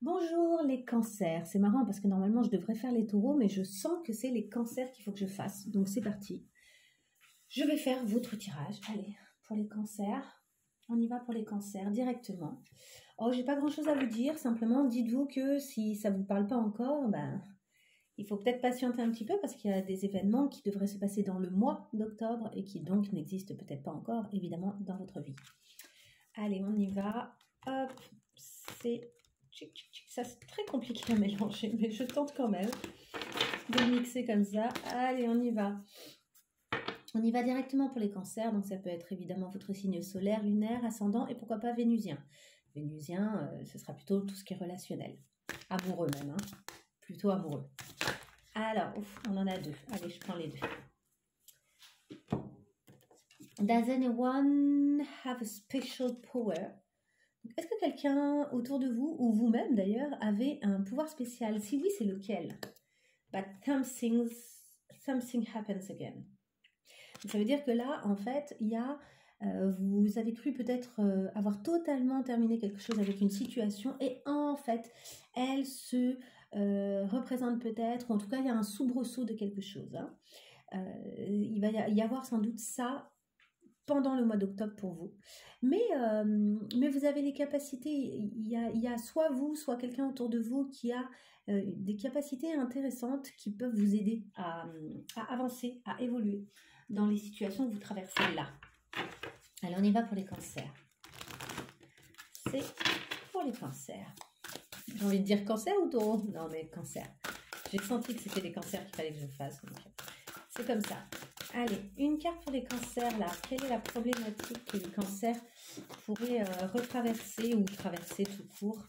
Bonjour les cancers, c'est marrant parce que normalement je devrais faire les taureaux mais je sens que c'est les cancers qu'il faut que je fasse, donc c'est parti. Je vais faire votre tirage, allez, pour les cancers, on y va pour les cancers directement. Oh, j'ai pas grand chose à vous dire, simplement dites-vous que si ça vous parle pas encore, il faut peut-être patienter un petit peu parce qu'il y a des événements qui devraient se passer dans le mois d'octobre et qui donc n'existent peut-être pas encore évidemment dans votre vie. Allez, on y va, hop, c'est... Ça, c'est très compliqué à mélanger, mais je tente quand même de mixer comme ça. Allez, on y va. On y va directement pour les cancers. Donc, ça peut être évidemment votre signe solaire, lunaire, ascendant et pourquoi pas vénusien. Vénusien, ce sera plutôt tout ce qui est relationnel. Amoureux même, hein. Plutôt amoureux. Alors, on en a deux. Allez, je prends les deux. Does anyone have a special power? Est-ce que quelqu'un autour de vous, ou vous-même d'ailleurs, avez un pouvoir spécial? Si oui, c'est lequel? But something happens again. Donc, ça veut dire que là, en fait, il y a, vous avez cru peut-être avoir totalement terminé quelque chose avec une situation et en fait, elle se représente peut-être, ou en tout cas, il y a un soubresaut de quelque chose. Hein. Il va y avoir sans doute ça pendant le mois d'octobre pour vous. Mais vous avez les capacités, il y a soit vous, soit quelqu'un autour de vous qui a des capacités intéressantes qui peuvent vous aider à avancer, à évoluer dans les situations que vous traversez là. Allez, on y va pour les cancers. C'est pour les cancers. J'ai envie de dire cancer ou taureau? Non, mais cancer. J'ai senti que c'était les cancers qu'il fallait que je fasse. C'est comme ça. Allez, une carte pour les cancers, là. Quelle est la problématique que les cancers pourraient retraverser ou traverser tout court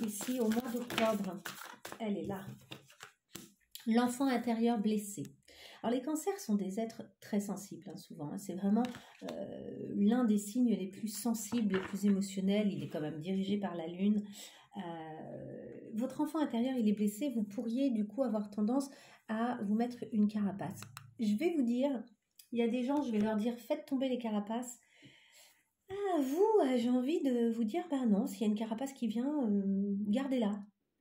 ici au mois d'octobre? Elle est là. L'enfant intérieur blessé. Alors, les cancers sont des êtres très sensibles, hein, souvent. Hein. C'est vraiment l'un des signes les plus sensibles, les plus émotionnels. Il est quand même dirigé par la Lune. Votre enfant intérieur, il est blessé. Vous pourriez, du coup, avoir tendance à vous mettre une carapace. Je vais vous dire, il y a des gens, je vais leur dire, faites tomber les carapaces. Ah, vous, j'ai envie de vous dire, non, s'il y a une carapace qui vient, gardez-la.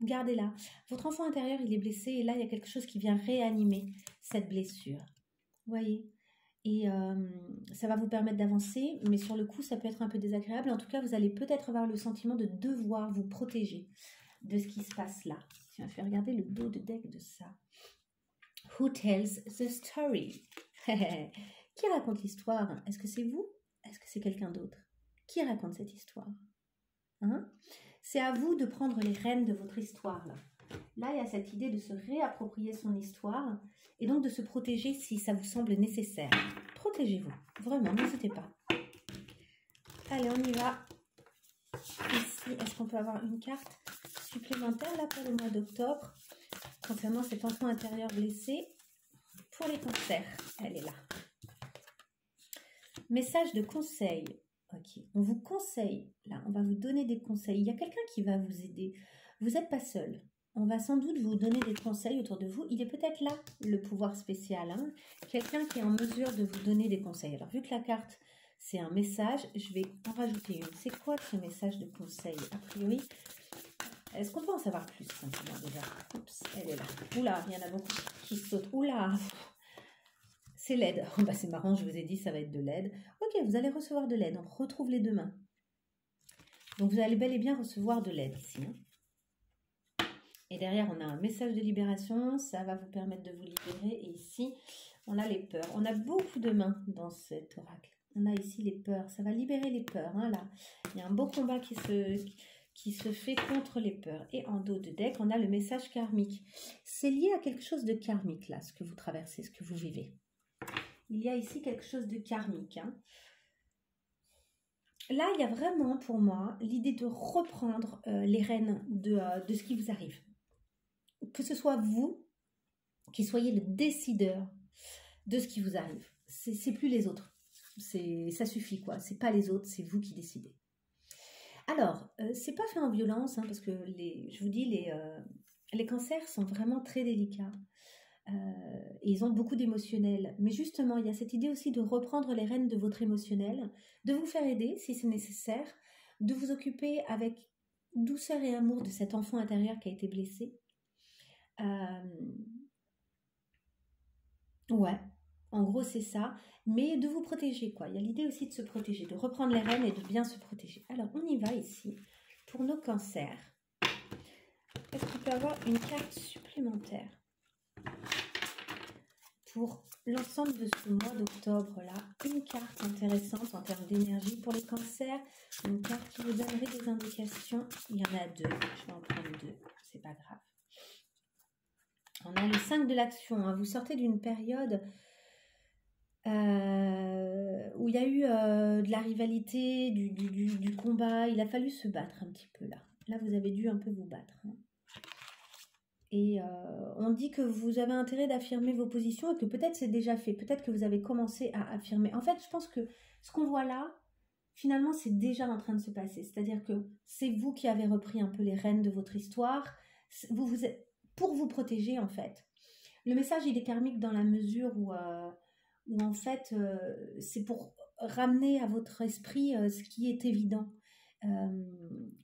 Gardez-la. Votre enfant intérieur, il est blessé et là, il y a quelque chose qui vient réanimer cette blessure. Vous voyez? Et ça va vous permettre d'avancer, mais sur le coup, ça peut être un peu désagréable. En tout cas, vous allez peut-être avoir le sentiment de devoir vous protéger de ce qui se passe là. Tiens, je vais regarder le dos de deck de ça. Who tells the story? Qui raconte l'histoire? Est-ce que c'est vous? Est-ce que c'est quelqu'un d'autre? Qui raconte cette histoire? Hein? C'est à vous de prendre les rênes de votre histoire. Là, il y a cette idée de se réapproprier son histoire et donc de se protéger si ça vous semble nécessaire. Protégez-vous. Vraiment, n'hésitez pas. Allez, on y va. Ici, est-ce qu'on peut avoir une carte supplémentaire là pour le mois d'octobre concernant cet enfant intérieur blessé pour les cancers? Elle est là. Message de conseil. Ok, on vous conseille. Là, on va vous donner des conseils. Il y a quelqu'un qui va vous aider. Vous n'êtes pas seul. On va sans doute vous donner des conseils autour de vous. Il est peut-être là, le pouvoir spécial. Hein. Quelqu'un qui est en mesure de vous donner des conseils. Alors, vu que la carte, c'est un message, je vais en rajouter une. C'est quoi ce message de conseil? A priori, est-ce qu'on peut en savoir plus simplement déjà? Oups, elle est là. Oula, il y en a beaucoup qui sautent. Oula, c'est l'aide. Oh, c'est marrant, je vous ai dit, ça va être de l'aide. Ok, vous allez recevoir de l'aide. On retrouve les deux mains. Donc, vous allez bel et bien recevoir de l'aide ici. Hein. Et derrière, on a un message de libération. Ça va vous permettre de vous libérer. Et ici, on a les peurs. On a beaucoup de mains dans cet oracle. On a ici les peurs. Ça va libérer les peurs. Hein, là. Il y a un beau combat qui se fait contre les peurs. Et en dos de deck, on a le message karmique. C'est lié à quelque chose de karmique, là, ce que vous traversez, ce que vous vivez. Il y a ici quelque chose de karmique. Hein. Là, il y a vraiment, pour moi, l'idée de reprendre les rênes de ce qui vous arrive. Que ce soit vous qui soyez le décideur de ce qui vous arrive. C'est plus les autres. Ça suffit, quoi. C'est pas les autres, c'est vous qui décidez. Alors, c'est pas fait en violence, hein, parce que je vous dis, les cancers sont vraiment très délicats. Et ils ont beaucoup d'émotionnel. Mais justement, il y a cette idée aussi de reprendre les rênes de votre émotionnel, de vous faire aider si c'est nécessaire, de vous occuper avec douceur et amour de cet enfant intérieur qui a été blessé. Ouais, en gros c'est ça, mais de vous protéger quoi. Il y a l'idée aussi de se protéger, de reprendre les rênes et de bien se protéger. Alors on y va ici pour nos cancers. Est-ce qu'on peut avoir une carte supplémentaire pour l'ensemble de ce mois d'octobre là? Une carte intéressante en termes d'énergie pour les cancers, une carte qui vous donnerait des indications. Il y en a deux, je vais en prendre deux, c'est pas grave. On a le 5 de l'action, hein. Vous sortez d'une période où il y a eu de la rivalité, du combat. Il a fallu se battre un petit peu là. Là, vous avez dû un peu vous battre, hein. Et on dit que vous avez intérêt d'affirmer vos positions et que peut-être c'est déjà fait. Peut-être que vous avez commencé à affirmer. En fait, je pense que ce qu'on voit là, finalement, c'est déjà en train de se passer. C'est-à-dire que c'est vous qui avez repris un peu les rênes de votre histoire. Vous êtes, pour vous protéger, en fait. Le message, il est karmique dans la mesure où en fait, c'est pour ramener à votre esprit ce qui est évident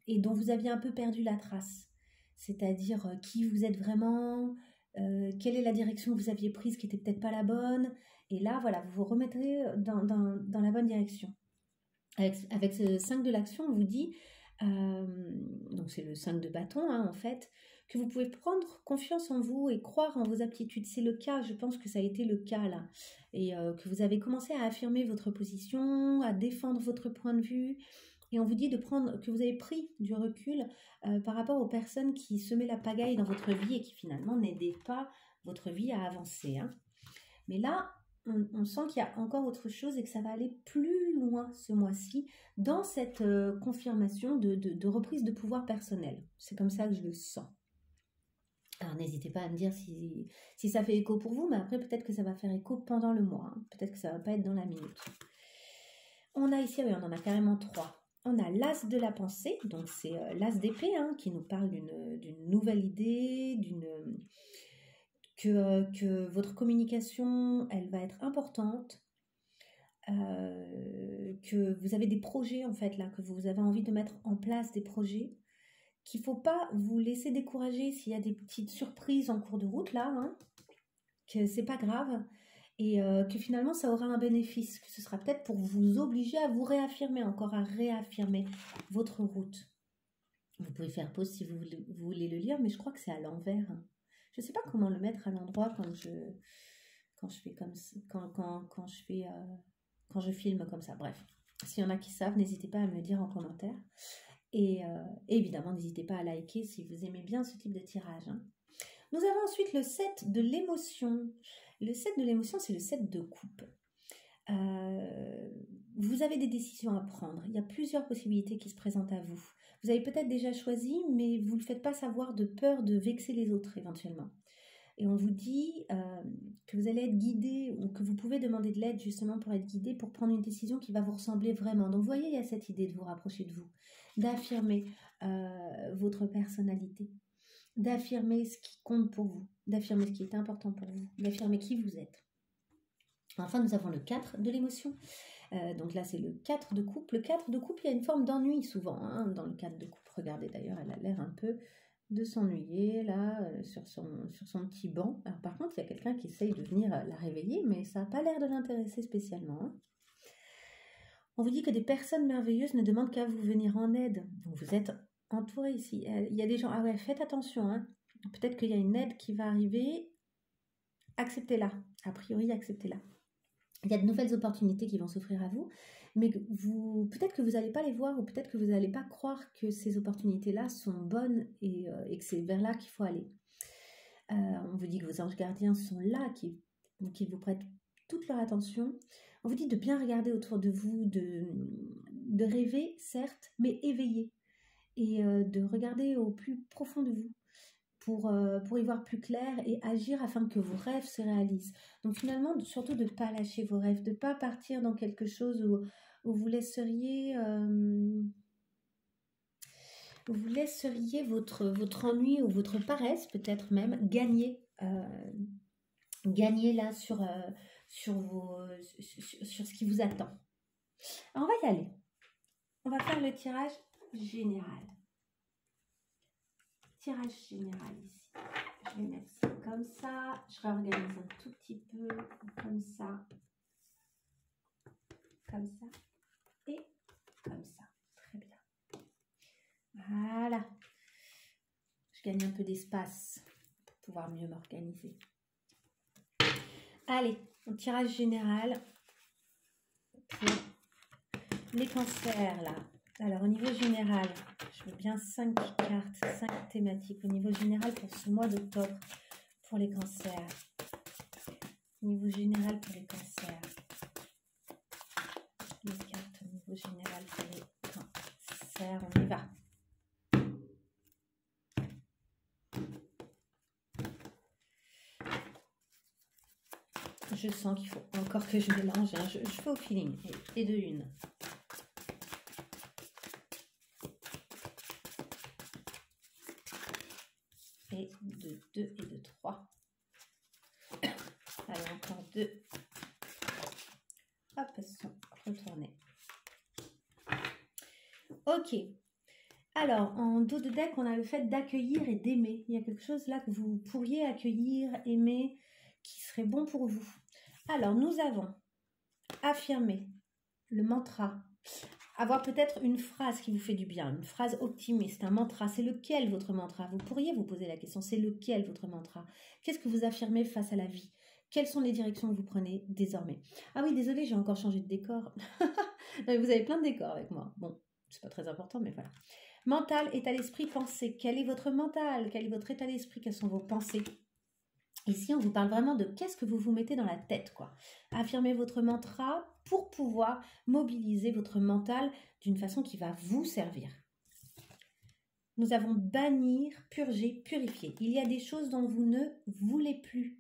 et dont vous aviez un peu perdu la trace. C'est-à-dire qui vous êtes vraiment, quelle est la direction que vous aviez prise qui n'était peut-être pas la bonne. Et là, voilà, vous vous remettrez dans la bonne direction. Avec ce 5 de l'action, on vous dit, donc c'est le 5 de bâton hein, en fait, que vous pouvez prendre confiance en vous et croire en vos aptitudes. C'est le cas, je pense que ça a été le cas là. Et que vous avez commencé à affirmer votre position, à défendre votre point de vue. Et on vous dit que vous avez pris du recul par rapport aux personnes qui semaient la pagaille dans votre vie et qui finalement n'aidaient pas votre vie à avancer, hein. Mais là, on sent qu'il y a encore autre chose et que ça va aller plus loin ce mois-ci dans cette confirmation de reprise de pouvoir personnel. C'est comme ça que je le sens. Alors n'hésitez pas à me dire si ça fait écho pour vous, mais après peut-être que ça va faire écho pendant le mois, hein. Peut-être que ça ne va pas être dans la minute. On a ici, oui, on en a carrément 3. On a l'as de la pensée, donc c'est l'as d'épée hein, qui nous parle d'une nouvelle idée, que votre communication, elle va être importante, que vous avez des projets en fait là, que vous avez envie de mettre en place des projets, qu'il ne faut pas vous laisser décourager s'il y a des petites surprises en cours de route là, hein, que c'est pas grave et que finalement ça aura un bénéfice, que ce sera peut-être pour vous obliger à vous réaffirmer, encore à réaffirmer votre route. Vous pouvez faire pause si vous voulez le lire, mais je crois que c'est à l'envers, hein. Je ne sais pas comment le mettre à l'endroit quand je fais comme ça, quand je filme comme ça. Bref, s'il y en a qui savent, n'hésitez pas à me le dire en commentaire. Et évidemment, n'hésitez pas à liker si vous aimez bien ce type de tirage, hein. Nous avons ensuite le 7 de l'émotion. Le 7 de l'émotion, c'est le 7 de coupe. Vous avez des décisions à prendre. Il y a plusieurs possibilités qui se présentent à vous. Vous avez peut-être déjà choisi, mais vous ne le faites pas savoir de peur de vexer les autres éventuellement. Et on vous dit que vous allez être guidé ou que vous pouvez demander de l'aide justement pour être guidé, pour prendre une décision qui va vous ressembler vraiment. Donc vous voyez, il y a cette idée de vous rapprocher de vous, d'affirmer votre personnalité, d'affirmer ce qui compte pour vous, d'affirmer ce qui est important pour vous, d'affirmer qui vous êtes. Enfin, nous avons le 4 de l'émotion. Donc là, c'est le 4 de coupe. Le 4 de coupe, il y a une forme d'ennui souvent hein, dans le 4 de coupe. Regardez, d'ailleurs, elle a l'air un peu de s'ennuyer là sur son petit banc. Alors par contre, il y a quelqu'un qui essaye de venir la réveiller, mais ça n'a pas l'air de l'intéresser spécialement, hein. On vous dit que des personnes merveilleuses ne demandent qu'à vous venir en aide. Donc vous êtes entouré ici. Il y a des gens... Ah ouais, faites attention, hein. Peut-être qu'il y a une aide qui va arriver. Acceptez-la. A priori, acceptez-la. Il y a de nouvelles opportunités qui vont s'offrir à vous, mais peut-être que vous n'allez pas les voir ou peut-être que vous n'allez pas croire que ces opportunités-là sont bonnes et que c'est vers là qu'il faut aller. On vous dit que vos anges gardiens sont là, qu'ils vous prêtent toute leur attention. On vous dit de bien regarder autour de vous, de rêver, certes, mais éveillé, et de regarder au plus profond de vous, pour y voir plus clair et agir afin que vos rêves se réalisent. Donc finalement, surtout de ne pas lâcher vos rêves, de ne pas partir dans quelque chose où vous laisseriez votre ennui ou votre paresse, peut-être même, gagner là sur ce qui vous attend. Alors on va y aller. On va faire le tirage général. tirage général ici. Je vais mettre ça comme ça. Je réorganise un tout petit peu. Comme ça. Comme ça. Et comme ça. Très bien. Voilà. Je gagne un peu d'espace pour pouvoir mieux m'organiser. Allez, un tirage général pour les cancers là. Alors au niveau général, je veux bien 5 cartes, 5 thématiques. Au niveau général pour ce mois d'octobre pour les cancers. Au niveau général pour les cancers. Les cartes au niveau général pour les cancers. On y va. Je sens qu'il faut encore que je mélange. Hein. Je fais au feeling. Et de une. Et de 2 et de 3. Allez, encore 2. Hop, elles sont retournées. Ok. Alors, en dos de deck, on a le fait d'accueillir et d'aimer. Il y a quelque chose là que vous pourriez accueillir, aimer, qui serait bon pour vous. Alors, nous avons affirmer le mantra, avoir peut-être une phrase qui vous fait du bien, une phrase optimiste, un mantra. C'est lequel votre mantra? Vous pourriez vous poser la question, c'est lequel votre mantra? Qu'est-ce que vous affirmez face à la vie? Quelles sont les directions que vous prenez désormais? Ah oui, désolé, j'ai encore changé de décor. Vous avez plein de décors avec moi. Bon, c'est pas très important, mais voilà. Mental, état d'esprit, pensée. Quel est votre mental? Quel est votre état d'esprit? Quelles sont vos pensées? Ici, on vous parle vraiment de qu'est-ce que vous vous mettez dans la tête, quoi. Affirmez votre mantra pour pouvoir mobiliser votre mental d'une façon qui va vous servir. Nous avons bannir, purger, purifier. Il y a des choses dont vous ne voulez plus.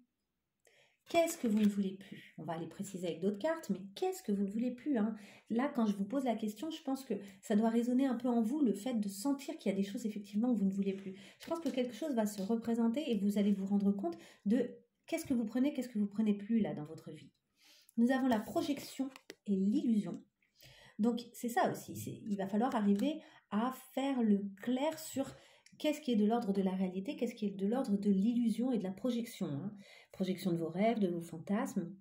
Qu'est-ce que vous ne voulez plus? On va aller préciser avec d'autres cartes, mais qu'est-ce que vous ne voulez plus, hein? Là, quand je vous pose la question, je pense que ça doit résonner un peu en vous, le fait de sentir qu'il y a des choses, effectivement, que vous ne voulez plus. Je pense que quelque chose va se représenter et vous allez vous rendre compte de qu'est-ce que vous prenez plus, là, dans votre vie. Nous avons la projection et l'illusion. Donc, c'est ça aussi. Il va falloir arriver à faire le clair sur qu'est-ce qui est de l'ordre de la réalité, qu'est-ce qui est de l'ordre de l'illusion et de la projection. Hein. Projection de vos rêves, de vos fantasmes.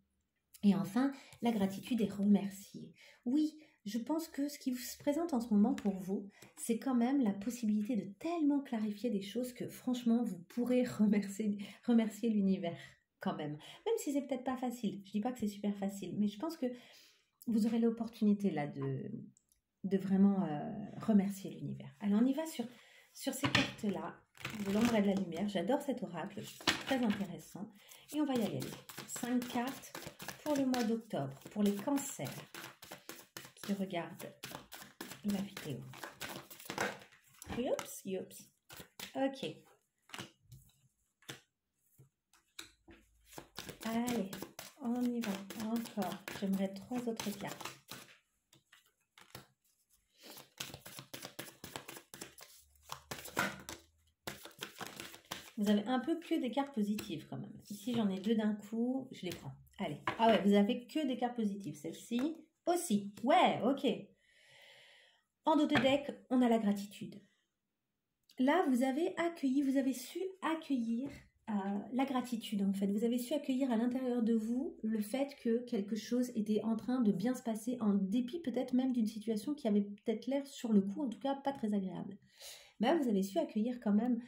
Et enfin, la gratitude et remercier. Oui, je pense que ce qui se présente en ce moment pour vous, c'est quand même la possibilité de tellement clarifier des choses que franchement, vous pourrez remercier l'univers quand même. Même si c'est peut-être pas facile. Je dis pas que c'est super facile, mais je pense que vous aurez l'opportunité là de vraiment remercier l'univers. Alors on y va sur ces cartes-là, de l'ombre et de la lumière. J'adore cet oracle, très intéressant. Et on va y aller. 5 cartes pour le mois d'octobre, pour les cancers qui regardent la vidéo. Youps, youps. Ok. Allez, on y va. Encore. J'aimerais 3 autres cartes. Vous avez un peu que des cartes positives quand même. Ici, j'en ai 2 d'un coup. Je les prends. Allez. Ah ouais, vous avez que des cartes positives. Celle-ci aussi. Ouais, ok. En dos de deck, on a la gratitude. Là, vous avez accueilli, vous avez su accueillir la gratitude en fait. Vous avez su accueillir à l'intérieur de vous le fait que quelque chose était en train de bien se passer en dépit peut-être même d'une situation qui avait peut-être l'air sur le coup, en tout cas pas très agréable. Mais vous avez su accueillir quand même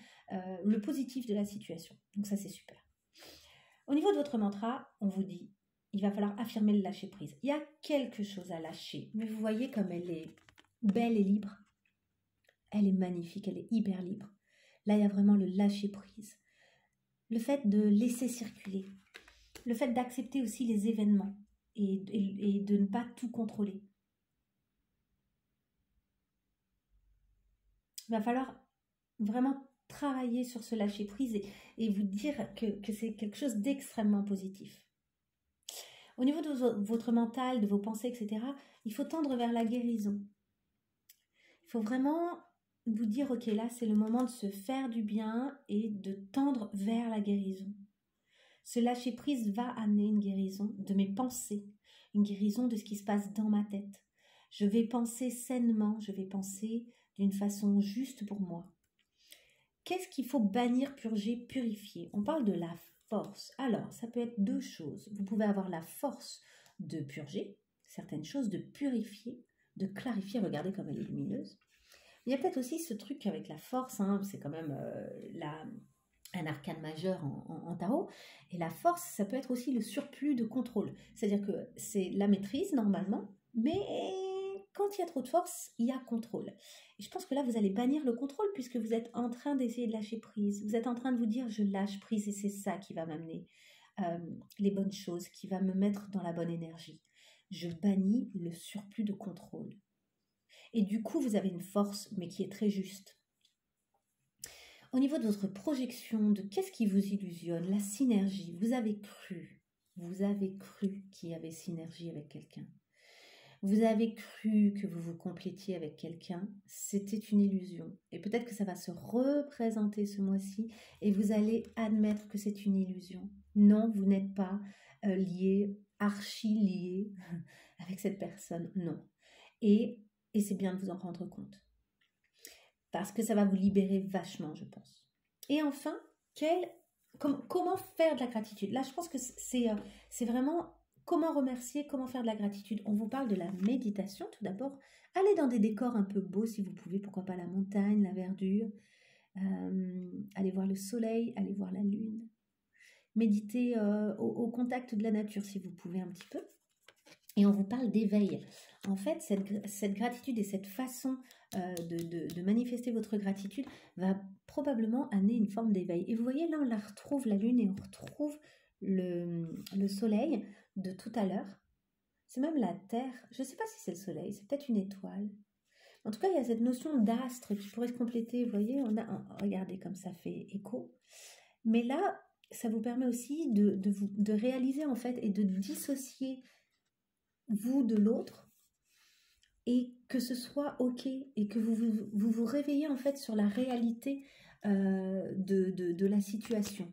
le positif de la situation. Donc ça, c'est super. Au niveau de votre mantra, on vous dit, il va falloir affirmer le lâcher-prise. Il y a quelque chose à lâcher, mais vous voyez comme elle est belle et libre. Elle est magnifique, elle est hyper libre. Là, il y a vraiment le lâcher-prise. Le fait de laisser circuler. Le fait d'accepter aussi les événements et de ne pas tout contrôler. Il va falloir vraiment travailler sur ce lâcher-prise et vous dire que c'est quelque chose d'extrêmement positif. Au niveau de votre mental, de vos pensées, etc., il faut tendre vers la guérison. Il faut vraiment vous dire, ok, là, c'est le moment de se faire du bien et de tendre vers la guérison. Ce lâcher-prise va amener une guérison de mes pensées, une guérison de ce qui se passe dans ma tête. Je vais penser sainement, je vais penser d'une façon juste pour moi. qu'est-ce qu'il faut bannir, purger, purifier? On parle de la force. Alors, ça peut être deux choses. Vous pouvez avoir la force de purger certaines choses, de purifier, de clarifier. Regardez comme elle est lumineuse. Il y a peut-être aussi ce truc avec la force, hein, c'est quand même un arcane majeur en tarot. Et la force, ça peut être aussi le surplus de contrôle. C'est-à-dire que c'est la maîtrise normalement, mais quand il y a trop de force, il y a contrôle. Et je pense que là, vous allez bannir le contrôle puisque vous êtes en train d'essayer de lâcher prise. Vous êtes en train de vous dire, je lâche prise et c'est ça qui va m'amener les bonnes choses, qui va me mettre dans la bonne énergie. Je bannis le surplus de contrôle. Et du coup, vous avez une force, mais qui est très juste. Au niveau de votre projection, de qu'est-ce qui vous illusionne, la synergie, vous avez cru qu'il y avait synergie avec quelqu'un. Vous avez cru que vous vous complétiez avec quelqu'un, c'était une illusion. Et peut-être que ça va se représenter ce mois-ci et vous allez admettre que c'est une illusion. Non, vous n'êtes pas lié, archi-lié avec cette personne, non. Et c'est bien de vous en rendre compte. Parce que ça va vous libérer vachement, je pense. Et enfin, comment faire de la gratitude? Là, je pense que c'est vraiment comment remercier, comment faire de la gratitude. On vous parle de la méditation, tout d'abord. Allez dans des décors un peu beaux si vous pouvez, pourquoi pas la montagne, la verdure. Allez voir le soleil, allez voir la lune. Méditez au contact de la nature si vous pouvez un petit peu. Et on vous parle d'éveil. En fait, cette gratitude et cette façon de manifester votre gratitude va probablement amener une forme d'éveil. Et vous voyez, là, on la retrouve, la lune, et on retrouve le soleil de tout à l'heure. C'est même la Terre. Je ne sais pas si c'est le soleil, c'est peut-être une étoile. En tout cas, il y a cette notion d'astre qui pourrait se compléter. Vous voyez, regardez comme ça fait écho. Mais là, ça vous permet aussi de réaliser, en fait, et de dissocier vous de l'autre, et que ce soit ok, et que vous réveillez en fait sur la réalité de la situation.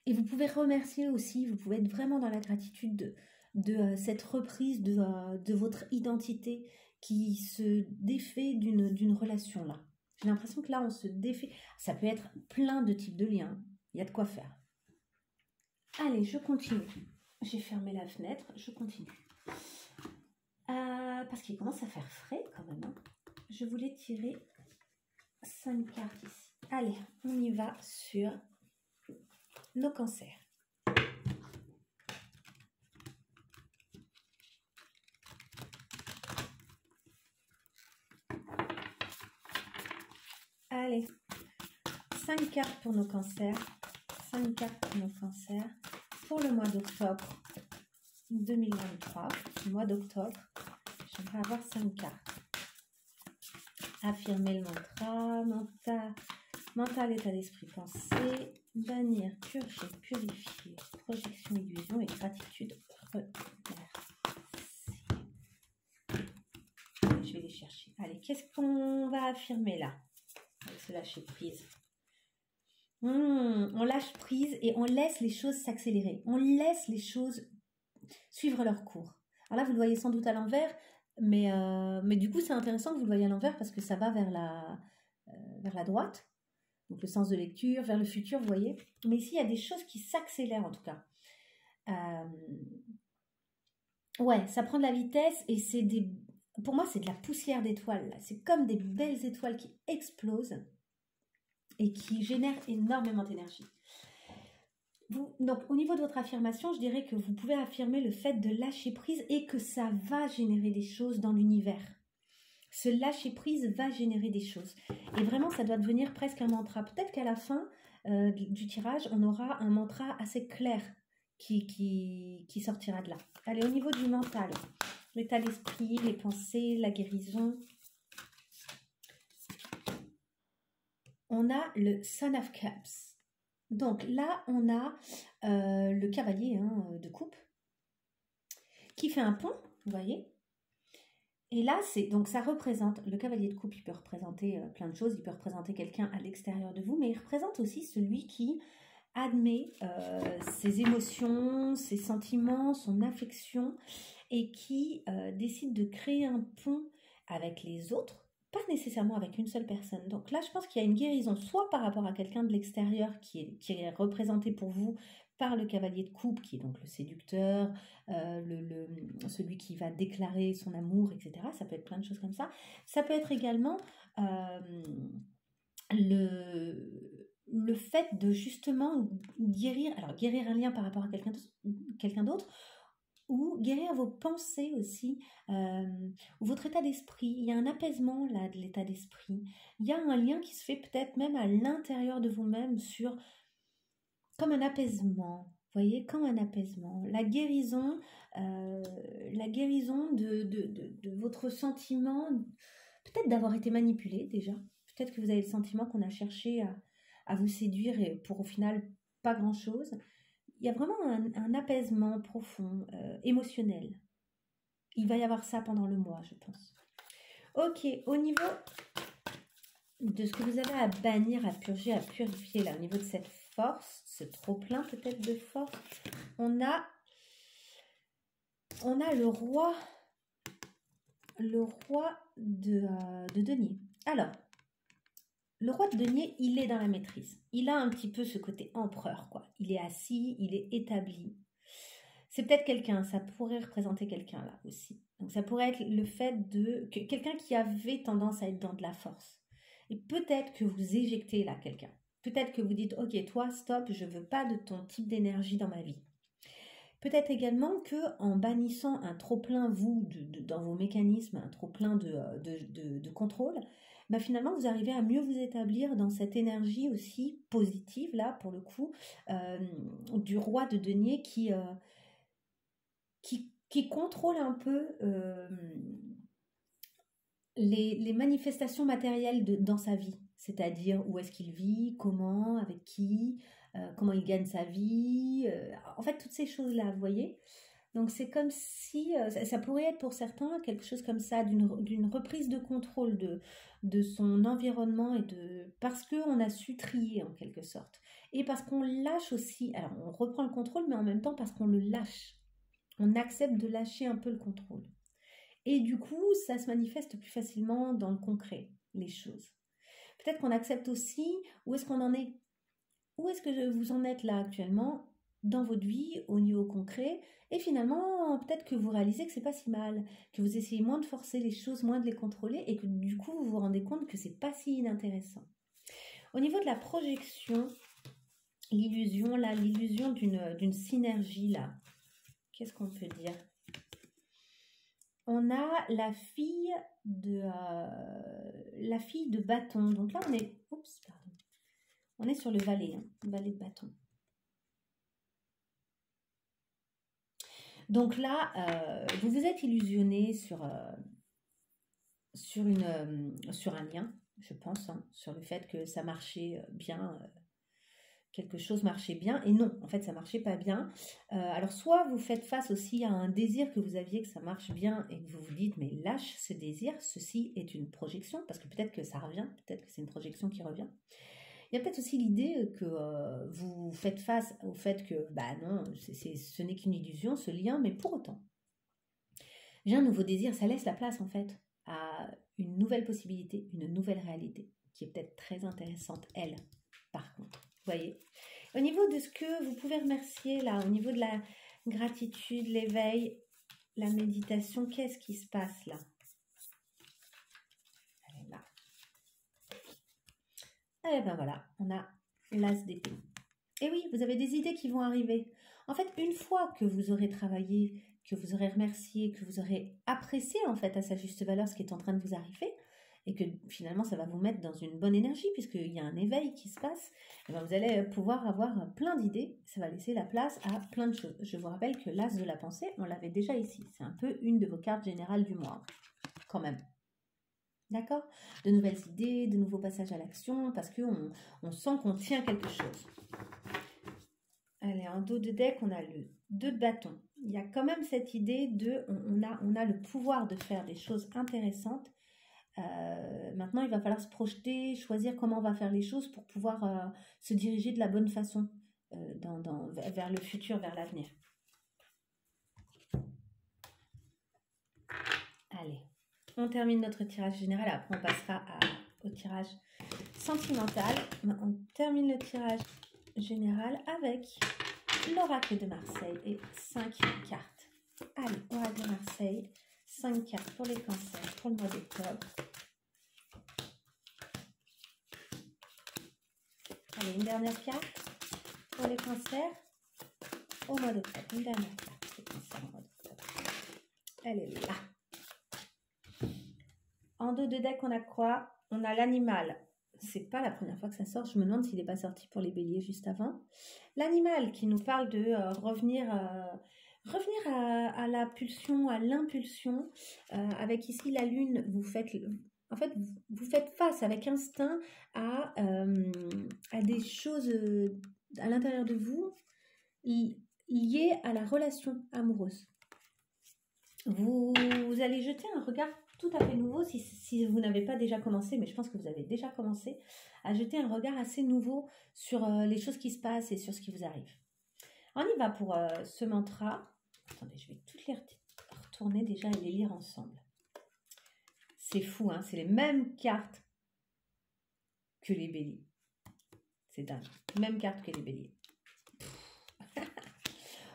Et vous pouvez remercier aussi, vous pouvez être vraiment dans la gratitude de cette reprise de votre identité qui se défait d'une relation là. J'ai l'impression que là on se défait, ça peut être plein de types de liens, il y a de quoi faire. Allez, je continue. J'ai fermé la fenêtre, je continue. Parce qu'il commence à faire frais quand même. Hein. Je voulais tirer 5 cartes ici. Allez, on y va sur nos cancers. Allez, 5 cartes pour nos cancers. 5 cartes pour nos cancers. Pour le mois d'octobre 2023, le mois d'octobre, j'aimerais avoir 5 cartes. Affirmer le mantra, mental, état d'esprit, pensée, bannir, purger, purifier, projection, illusion et gratitude, remercier. Je vais les chercher. Allez, qu'est-ce qu'on va affirmer là? On va se lâcher prise. On lâche prise et on laisse les choses s'accélérer. On laisse les choses suivre leur cours. Alors là, vous le voyez sans doute à l'envers, mais du coup, c'est intéressant que vous le voyez à l'envers parce que ça va vers la droite, donc le sens de lecture, vers le futur, vous voyez. Mais ici, il y a des choses qui s'accélèrent en tout cas. Ouais, ça prend de la vitesse et pour moi, c'est de la poussière d'étoiles. C'est comme des belles étoiles qui explosent et qui génèrent énormément d'énergie. Donc, au niveau de votre affirmation, je dirais que vous pouvez affirmer le fait de lâcher prise et que ça va générer des choses dans l'univers. Ce lâcher prise va générer des choses. Et vraiment, ça doit devenir presque un mantra. Peut-être qu'à la fin du tirage, on aura un mantra assez clair qui sortira de là. Allez, au niveau du mental, l'état d'esprit, les pensées, la guérison. On a le Son of Cups. Donc là, on a le cavalier de coupe qui fait un pont, vous voyez. Et là, donc ça représente, le cavalier de coupe, il peut représenter plein de choses. Il peut représenter quelqu'un à l'extérieur de vous, mais il représente aussi celui qui admet ses émotions, ses sentiments, son affection et qui décide de créer un pont avec les autres pas nécessairement avec une seule personne. Donc là, je pense qu'il y a une guérison, soit par rapport à quelqu'un de l'extérieur qui est représenté pour vous par le cavalier de coupe, qui est donc le séducteur, celui qui va déclarer son amour, etc. Ça peut être plein de choses comme ça. Ça peut être également le fait de justement guérir, alors guérir un lien par rapport à quelqu'un d'autre, ou guérir vos pensées aussi, votre état d'esprit. Il y a un apaisement là de l'état d'esprit. Il y a un lien qui se fait peut-être même à l'intérieur de vous-même comme un apaisement. Vous voyez, comme un apaisement. La guérison de votre sentiment, peut-être d'avoir été manipulé déjà. Peut-être que vous avez le sentiment qu'on a cherché à vous séduire et pour au final pas grand-chose. Il y a vraiment un apaisement profond, émotionnel. Il va y avoir ça pendant le mois, je pense. Ok, au niveau de ce que vous avez à bannir, à purger, à purifier, là, au niveau de cette force, ce trop-plein peut-être de force, on a le roi de denier. Alors, le roi de denier, il est dans la maîtrise. Il a un petit peu ce côté empereur, quoi. Il est assis, il est établi. C'est peut-être quelqu'un, ça pourrait représenter quelqu'un là aussi. Donc ça pourrait être le fait que quelqu'un qui avait tendance à être dans de la force. Et peut-être que vous éjectez là quelqu'un. Peut-être que vous dites, ok, toi, stop, je veux pas de ton type d'énergie dans ma vie. Peut-être également que en bannissant un trop-plein, vous, dans vos mécanismes, un trop-plein de contrôle, finalement, vous arrivez à mieux vous établir dans cette énergie aussi positive, là, pour le coup, du roi de denier qui contrôle un peu les manifestations matérielles dans sa vie. C'est-à-dire où est-ce qu'il vit, comment, avec qui, comment il gagne sa vie. En fait, toutes ces choses-là, vous voyez. Donc, c'est comme si, ça pourrait être pour certains quelque chose comme ça, d'une reprise de contrôle de son environnement parce qu'on a su trier en quelque sorte. Et parce qu'on lâche aussi, alors on reprend le contrôle, mais en même temps parce qu'on le lâche. On accepte de lâcher un peu le contrôle. Et du coup, ça se manifeste plus facilement dans le concret, les choses. Peut-être qu'on accepte aussi où est-ce qu'on en est. Où est-ce que vous en êtes là actuellement dans votre vie, au niveau concret, et finalement, peut-être que vous réalisez que c'est pas si mal, que vous essayez moins de forcer les choses, moins de les contrôler, et que du coup, vous vous rendez compte que c'est pas si inintéressant. Au niveau de la projection, l'illusion d'une synergie là, qu'est-ce qu'on peut dire ? On a la fille de bâton. Donc là, on est sur le valet, valet de bâton. Donc là, vous vous êtes illusionné sur un lien, je pense, sur le fait que ça marchait bien, quelque chose marchait bien, et non, en fait, ça marchait pas bien. Alors, soit vous faites face aussi à un désir que vous aviez, que ça marche bien, et que vous vous dites, mais lâche ce désir, ceci est une projection, parce que peut-être que ça revient, peut-être que c'est une projection qui revient. Il y a peut-être aussi l'idée que vous faites face au fait que, non, ce n'est qu'une illusion, ce lien, mais pour autant, j'ai un nouveau désir, ça laisse la place, en fait, à une nouvelle possibilité, une nouvelle réalité, qui est peut-être très intéressante, elle, par contre. Vous voyez, au niveau de ce que vous pouvez remercier là, au niveau de la gratitude, l'éveil, la méditation, qu'est-ce qui se passe là? Allez, là. Et ben voilà, on a l'as d'épée. Et oui, vous avez des idées qui vont arriver. En fait, une fois que vous aurez travaillé, que vous aurez remercié, que vous aurez apprécié en fait à sa juste valeur ce qui est en train de vous arriver, et que finalement ça va vous mettre dans une bonne énergie puisqu'il y a un éveil qui se passe, et bien vous allez pouvoir avoir plein d'idées, ça va laisser la place à plein de choses. Je vous rappelle que l'as de la pensée, on l'avait déjà ici, c'est un peu une de vos cartes générales du mois, quand même. D'accord? De nouvelles idées, de nouveaux passages à l'action, parce qu'on sent qu'on tient quelque chose. Allez, en dos de deck, on a le 2 de bâton. Il y a quand même cette idée on a le pouvoir de faire des choses intéressantes. Maintenant, il va falloir se projeter, choisir comment on va faire les choses pour pouvoir se diriger de la bonne façon vers le futur, vers l'avenir. Allez, On termine notre tirage général. Après, on passera au tirage sentimental. On termine le tirage général avec l'oracle de Marseille et 5 cartes. Allez, oracle de Marseille, 5 cartes pour les cancers pour le mois d'octobre. Allez, une dernière carte pour les cancers au mois d'octobre. Une dernière carte pour les cancers au mois d'octobre. Elle est là. En dos de deck, on a quoi? On a l'animal. C'est pas la première fois que ça sort. Je me demande s'il n'est pas sorti pour les béliers juste avant. L'animal qui nous parle de revenir à la pulsion, à l'impulsion. Avec ici la lune, vous faites face avec instinct à des choses à l'intérieur de vous liées à la relation amoureuse. Vous allez jeter un regard tout à fait nouveau si vous n'avez pas déjà commencé, mais je pense que vous avez déjà commencé à jeter un regard assez nouveau sur les choses qui se passent et sur ce qui vous arrive. On y va pour ce mantra. Attendez, je vais toutes les retourner déjà et les lire ensemble. C'est fou, hein, c'est les mêmes cartes que les béliers. C'est dingue. Même carte que les béliers.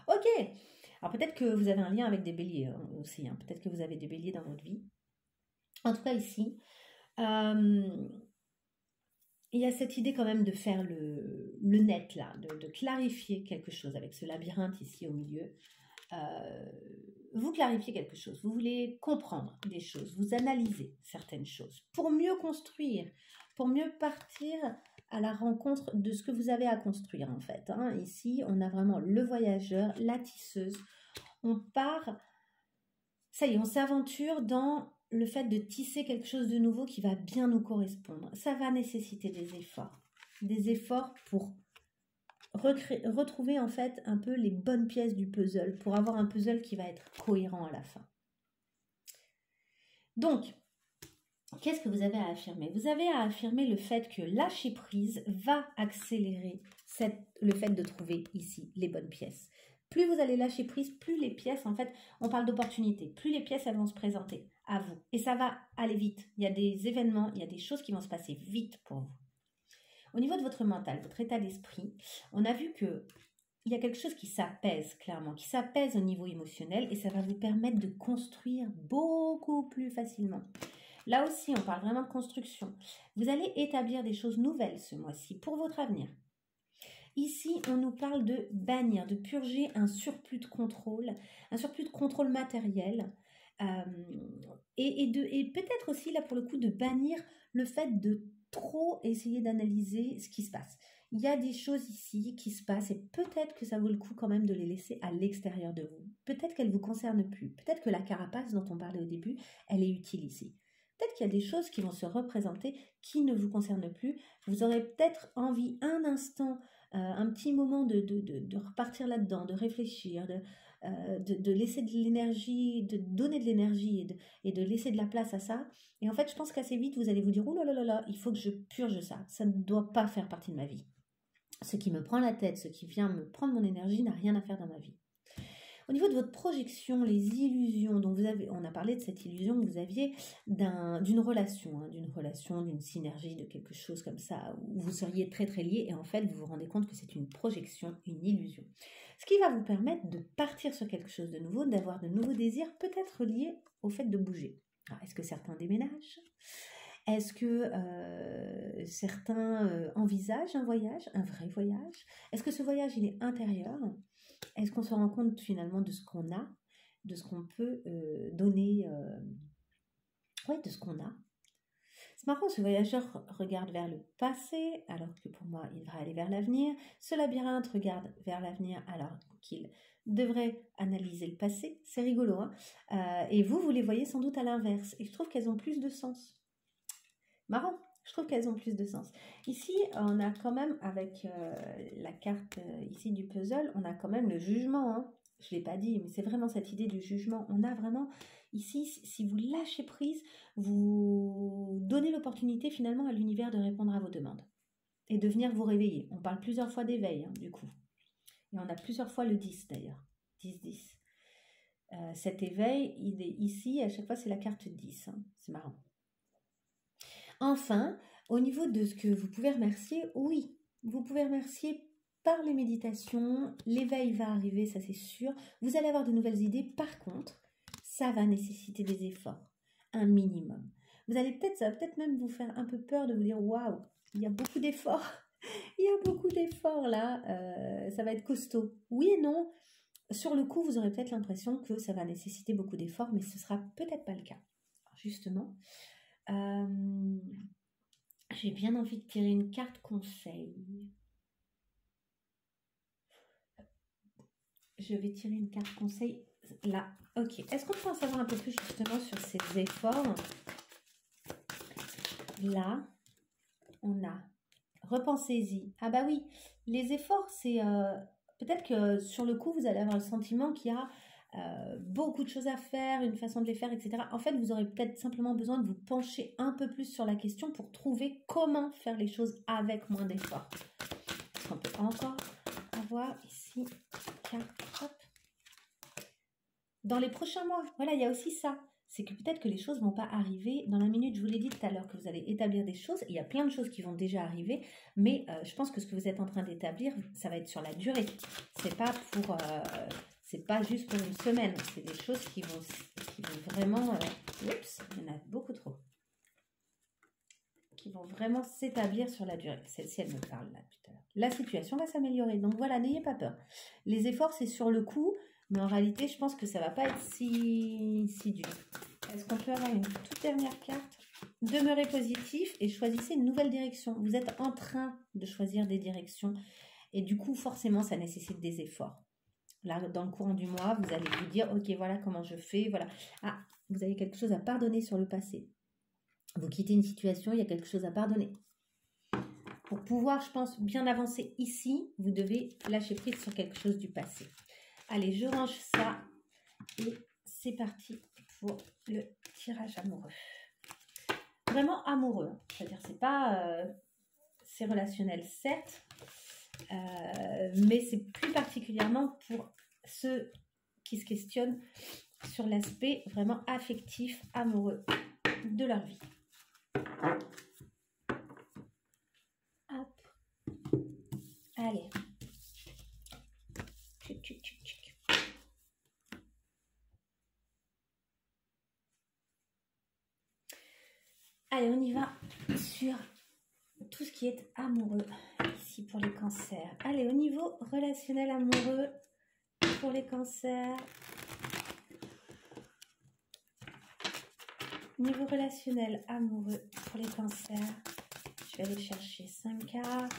Ok. Alors peut-être que vous avez un lien avec des béliers aussi. Hein. Peut-être que vous avez des béliers dans votre vie. En tout cas ici, il y a cette idée quand même de faire le net là, de clarifier quelque chose avec ce labyrinthe ici au milieu. Vous clarifiez quelque chose, vous voulez comprendre des choses, vous analysez certaines choses pour mieux construire, pour mieux partir à la rencontre de ce que vous avez à construire en fait. Hein. Ici, on a vraiment le voyageur, la tisseuse. On part, ça y est, on s'aventure dans le fait de tisser quelque chose de nouveau qui va bien nous correspondre. Ça va nécessiter des efforts pour retrouver en fait un peu les bonnes pièces du puzzle, pour avoir un puzzle qui va être cohérent à la fin. Donc, qu'est-ce que vous avez à affirmer? Vous avez à affirmer le fait que lâcher prise va accélérer le fait de trouver ici les bonnes pièces. Plus vous allez lâcher prise, plus les pièces, en fait, on parle d'opportunités, plus les pièces elles vont se présenter à vous. Et ça va aller vite. Il y a des événements, il y a des choses qui vont se passer vite pour vous. Au niveau de votre mental, votre état d'esprit, on a vu qu'il y a quelque chose qui s'apaise clairement, qui s'apaise au niveau émotionnel et ça va vous permettre de construire beaucoup plus facilement. Là aussi, on parle vraiment de construction. Vous allez établir des choses nouvelles ce mois-ci pour votre avenir. Ici, on nous parle de bannir, de purger un surplus de contrôle matériel et peut-être aussi, là pour le coup, de bannir le fait de trop essayer d'analyser ce qui se passe. Il y a des choses ici qui se passent et peut-être que ça vaut le coup quand même de les laisser à l'extérieur de vous. Peut-être qu'elles ne vous concernent plus. Peut-être que la carapace dont on parlait au début, elle est utile ici. Peut-être qu'il y a des choses qui vont se représenter qui ne vous concernent plus. Vous aurez peut-être envie un instant, un petit moment de repartir là-dedans, de réfléchir, de laisser de l'énergie, de donner de l'énergie et de laisser de la place à ça. Et en fait, je pense qu'assez vite, vous allez vous dire « Oh là là là là, il faut que je purge ça. Ça ne doit pas faire partie de ma vie. Ce qui me prend la tête, ce qui vient me prendre mon énergie n'a rien à faire dans ma vie. » Au niveau de votre projection, les illusions, donc on a parlé de cette illusion que vous aviez d'une relation, d'une synergie, de quelque chose comme ça, où vous seriez très très liés et en fait vous vous rendez compte que c'est une projection, une illusion. Ce qui va vous permettre de partir sur quelque chose de nouveau, d'avoir de nouveaux désirs, peut-être liés au fait de bouger. Alors, est-ce que certains déménagent ? Est-ce que certains envisagent un voyage, un vrai voyage ? Est-ce que ce voyage il est intérieur ? Est-ce qu'on se rend compte finalement de ce qu'on a, de ce qu'on peut donner, de ce qu'on a. C'est marrant, ce voyageur regarde vers le passé, alors que pour moi, il devrait aller vers l'avenir. Ce labyrinthe regarde vers l'avenir, alors qu'il devrait analyser le passé. C'est rigolo, hein, et vous les voyez sans doute à l'inverse. Et je trouve qu'elles ont plus de sens. Marrant, je trouve qu'elles ont plus de sens. Ici, on a quand même, avec la carte ici du puzzle, on a quand même le jugement, hein. Je ne l'ai pas dit, mais c'est vraiment cette idée du jugement. On a vraiment, ici, si vous lâchez prise, vous donnez l'opportunité finalement à l'univers de répondre à vos demandes et de venir vous réveiller. On parle plusieurs fois d'éveil, hein, du coup. Et on a plusieurs fois le 10 d'ailleurs. 10-10. Cet éveil, il est ici, à chaque fois c'est la carte 10, hein. C'est marrant. Enfin, au niveau de ce que vous pouvez remercier, oui, vous pouvez remercier par les méditations, l'éveil va arriver, ça c'est sûr. Vous allez avoir de nouvelles idées, par contre, ça va nécessiter des efforts, un minimum. Ça va peut-être même vous faire un peu peur de vous dire, waouh, il y a beaucoup d'efforts, il y a beaucoup d'efforts là, ça va être costaud. Oui et non, sur le coup, vous aurez peut-être l'impression que ça va nécessiter beaucoup d'efforts, mais ce sera peut-être pas le cas. Alors justement, j'ai bien envie de tirer une carte conseil. Je vais tirer une carte conseil là. Ok. Est-ce qu'on peut en savoir un peu plus justement sur ces efforts? Là, on a repensez-y. Ah bah oui, les efforts, c'est peut-être que sur le coup, vous allez avoir le sentiment qu'il y a beaucoup de choses à faire, une façon de les faire, etc. En fait, vous aurez peut-être simplement besoin de vous pencher un peu plus sur la question pour trouver comment faire les choses avec moins d'efforts. Est-ce qu'on peut encore avoir ici hop. Dans les prochains mois, voilà, il y a aussi ça. C'est que peut-être que les choses ne vont pas arriver dans la minute. Je vous l'ai dit tout à l'heure que vous allez établir des choses. Il y a plein de choses qui vont déjà arriver, mais je pense que ce que vous êtes en train d'établir, ça va être sur la durée. C'est pas pour, c'est pas juste pour une semaine. C'est des choses qui vont vraiment, oups, il y en a beaucoup trop, qui vont vraiment s'établir sur la durée. Celle-ci, elle me parle là tout à l'heure. La situation va s'améliorer. Donc voilà, n'ayez pas peur. Les efforts, c'est sur le coup. Mais en réalité, je pense que ça ne va pas être si dur. Est-ce qu'on peut avoir une toute dernière carte? Demeurez positif et choisissez une nouvelle direction. Vous êtes en train de choisir des directions. Et du coup, forcément, ça nécessite des efforts. Là, dans le courant du mois, vous allez vous dire, ok, voilà comment je fais. Voilà. Ah, vous avez quelque chose à pardonner sur le passé. Vous quittez une situation, il y a quelque chose à pardonner. Pour pouvoir, je pense, bien avancer ici, vous devez lâcher prise sur quelque chose du passé. Allez, je range ça et c'est parti pour le tirage amoureux. Vraiment amoureux, c'est-à-dire c'est pas, c'est relationnel certes, mais c'est plus particulièrement pour ceux qui se questionnent sur l'aspect vraiment affectif, amoureux de leur vie. Hop. Allez. Allez, on y va sur tout ce qui est amoureux ici pour les cancers. Allez, au niveau relationnel amoureux pour les cancers. Niveau relationnel amoureux pour les cancers, je vais aller chercher 5 cartes.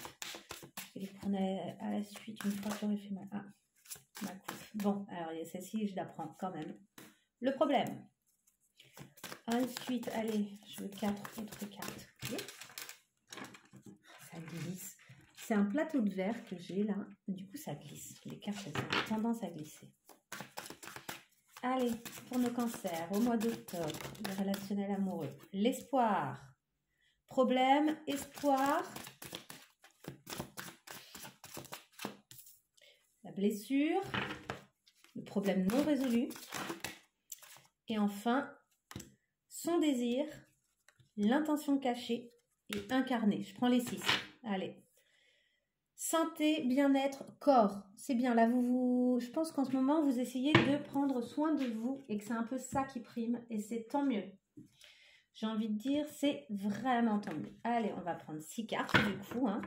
Je vais les prendre à la suite une fois que j'aurai fait ma coupe. Bon, alors il y a celle-ci, je la prends quand même. Le problème. Ensuite, allez, je veux 4 autres cartes. Okay. Ça glisse. C'est un plateau de verre que j'ai là. Du coup, ça glisse. Les cartes, elles ont tendance à glisser. Allez, pour nos cancers, au mois d'octobre, le relationnel amoureux. L'espoir. Problème, espoir. La blessure. Le problème non résolu. Et enfin, son désir, l'intention cachée et incarnée. Je prends les 6. Allez. Santé, bien-être, corps. C'est bien. Là, je pense qu'en ce moment, vous essayez de prendre soin de vous et que c'est un peu ça qui prime. Et c'est tant mieux. J'ai envie de dire, c'est vraiment tant mieux. Allez, on va prendre 6 cartes du coup. Hein.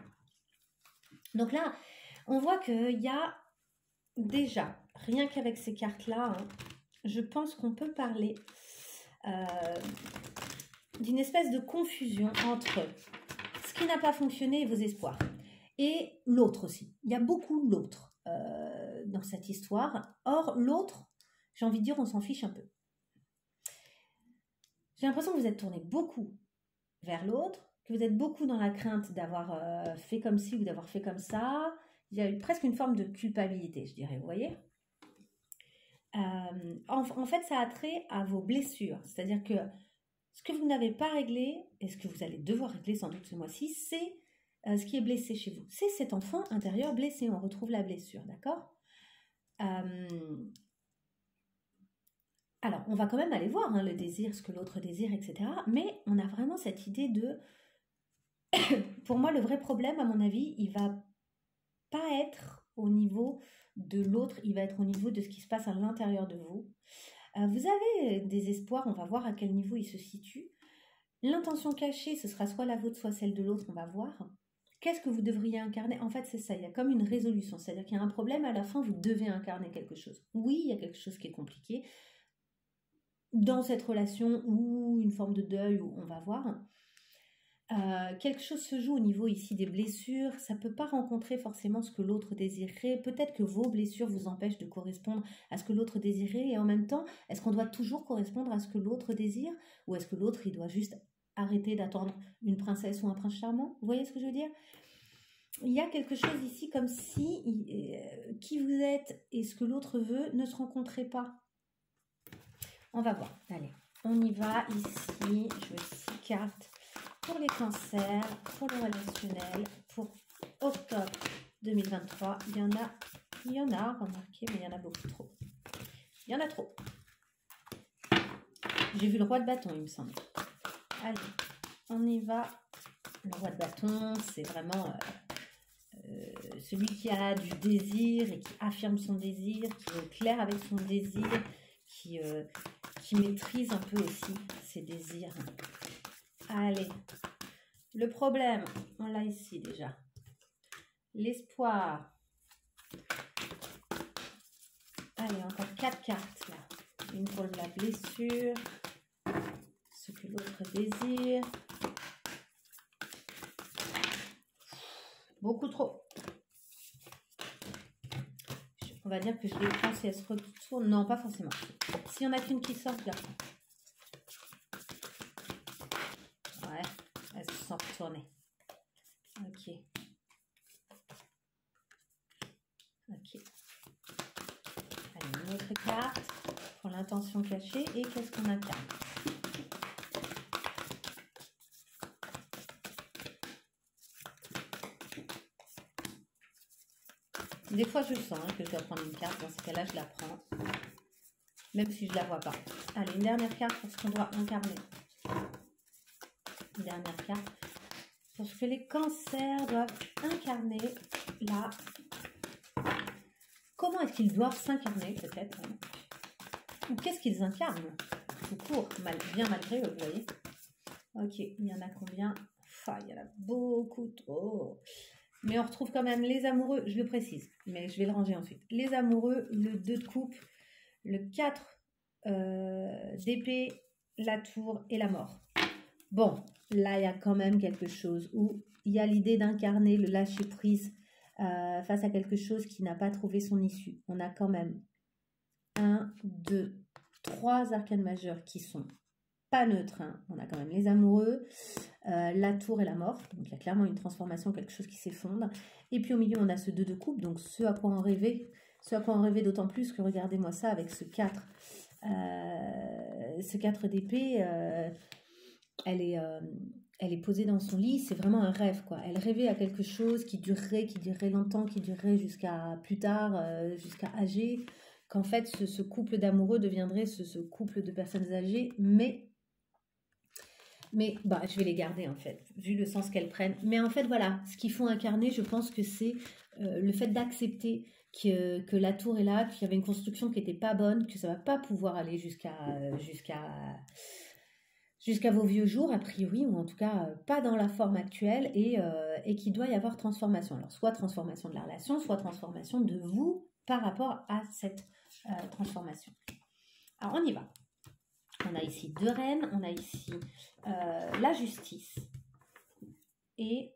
Donc là, on voit qu'il y a déjà, rien qu'avec ces cartes-là, hein, je pense qu'on peut parler d'une espèce de confusion entre ce qui n'a pas fonctionné et vos espoirs. Et l'autre aussi. Il y a beaucoup l'autre dans cette histoire. Or, l'autre, j'ai envie de dire, on s'en fiche un peu. J'ai l'impression que vous êtes tourné beaucoup vers l'autre, que vous êtes beaucoup dans la crainte d'avoir fait comme ci ou d'avoir fait comme ça. Il y a eu presque une forme de culpabilité, je dirais, vous voyez. En fait, ça a trait à vos blessures. C'est-à-dire que ce que vous n'avez pas réglé, et ce que vous allez devoir régler sans doute ce mois-ci, c'est ce qui est blessé chez vous. C'est cet enfant intérieur blessé. On retrouve la blessure, d'accord ? Alors, on va quand même aller voir hein, le désir, ce que l'autre désire, etc. Mais on a vraiment cette idée de... Pour moi, le vrai problème, à mon avis, il va pas être au niveau de l'autre, il va être au niveau de ce qui se passe à l'intérieur de vous. Vous avez des espoirs, on va voir à quel niveau il se situe. L'intention cachée, ce sera soit la vôtre, soit celle de l'autre, on va voir. Qu'est-ce que vous devriez incarner? En fait, c'est ça, il y a comme une résolution, c'est-à-dire qu'il y a un problème, à la fin, vous devez incarner quelque chose. Oui, il y a quelque chose qui est compliqué dans cette relation ou une forme de deuil, où on va voir. Quelque chose se joue au niveau ici des blessures, ça ne peut pas rencontrer forcément ce que l'autre désirait, peut-être que vos blessures vous empêchent de correspondre à ce que l'autre désirait, et en même temps, est-ce qu'on doit toujours correspondre à ce que l'autre désire, ou est-ce que l'autre, il doit juste arrêter d'attendre une princesse ou un prince charmant? Vous voyez ce que je veux dire? Il y a quelque chose ici comme si qui vous êtes et ce que l'autre veut ne se rencontraient pas. On va voir, allez, on y va ici, je veux 6 cartes. Pour les cancers, pour le relationnel, pour octobre 2023, il y en a, remarquez, mais il y en a beaucoup trop. Il y en a trop. J'ai vu le roi de bâton, il me semble. Allez, on y va. Le roi de bâton, c'est vraiment celui qui a du désir et qui affirme son désir, qui est au clair avec son désir, qui maîtrise un peu aussi ses désirs. Allez, le problème, on l'a ici déjà. L'espoir. Allez, encore 4 cartes là. Une pour la blessure, ce que l'autre désire. Beaucoup trop. On va dire que je les prends si elles se retournent. Non, pas forcément. S'il y en a qu'une qui sort, je la prends. Ouais, elles se sont retournées. Ok. Ok. Allez, une autre carte pour l'intention cachée. Et qu'est-ce qu'on incarne? Des fois, je sens que je dois prendre une carte. Dans ce cas-là, je la prends. Même si je ne la vois pas. Allez, une dernière carte pour ce qu'on doit incarner. Une dernière carte pour ce que les cancers doivent incarner là. Comment est-ce qu'ils doivent s'incarner, peut-être? Ou qu'est-ce qu'ils incarnent? Tout court, bien malgré eux, vous voyez. Ok, il y en a combien? Enfin, il y en a beaucoup trop. Mais on retrouve quand même les amoureux, je le précise, mais je vais le ranger ensuite. Les amoureux, le 2 de coupe, le 4 d'épée, la tour et la mort. Bon, là, il y a quand même quelque chose où il y a l'idée d'incarner le lâcher-prise face à quelque chose qui n'a pas trouvé son issue. On a quand même 1, 2, 3 arcanes majeures qui sont pas neutres. Hein. On a quand même les amoureux, la tour et la mort. Donc, il y a clairement une transformation, quelque chose qui s'effondre. Et puis, au milieu, on a ce 2 de coupe. Donc, ce à quoi on rêvait. Ce à quoi on rêvait d'autant plus que, regardez-moi ça, avec ce 4. Ce 4 d'épée, elle est posée dans son lit. C'est vraiment un rêve, quoi. Elle rêvait à quelque chose qui durerait longtemps, qui durerait jusqu'à plus tard, jusqu'à âgé. Qu'en fait, ce couple d'amoureux deviendrait ce couple de personnes âgées, mais bah, je vais les garder en fait, vu le sens qu'elles prennent. Mais en fait, voilà, ce qu'il faut incarner, je pense que c'est le fait d'accepter que la tour est là, qu'il y avait une construction qui n'était pas bonne, que ça ne va pas pouvoir aller jusqu'à vos vieux jours, a priori, ou en tout cas pas dans la forme actuelle, et qu'il doit y avoir transformation. Alors, soit transformation de la relation, soit transformation de vous par rapport à cette transformation. Alors, on y va. On a ici 2 reines, on a ici la justice et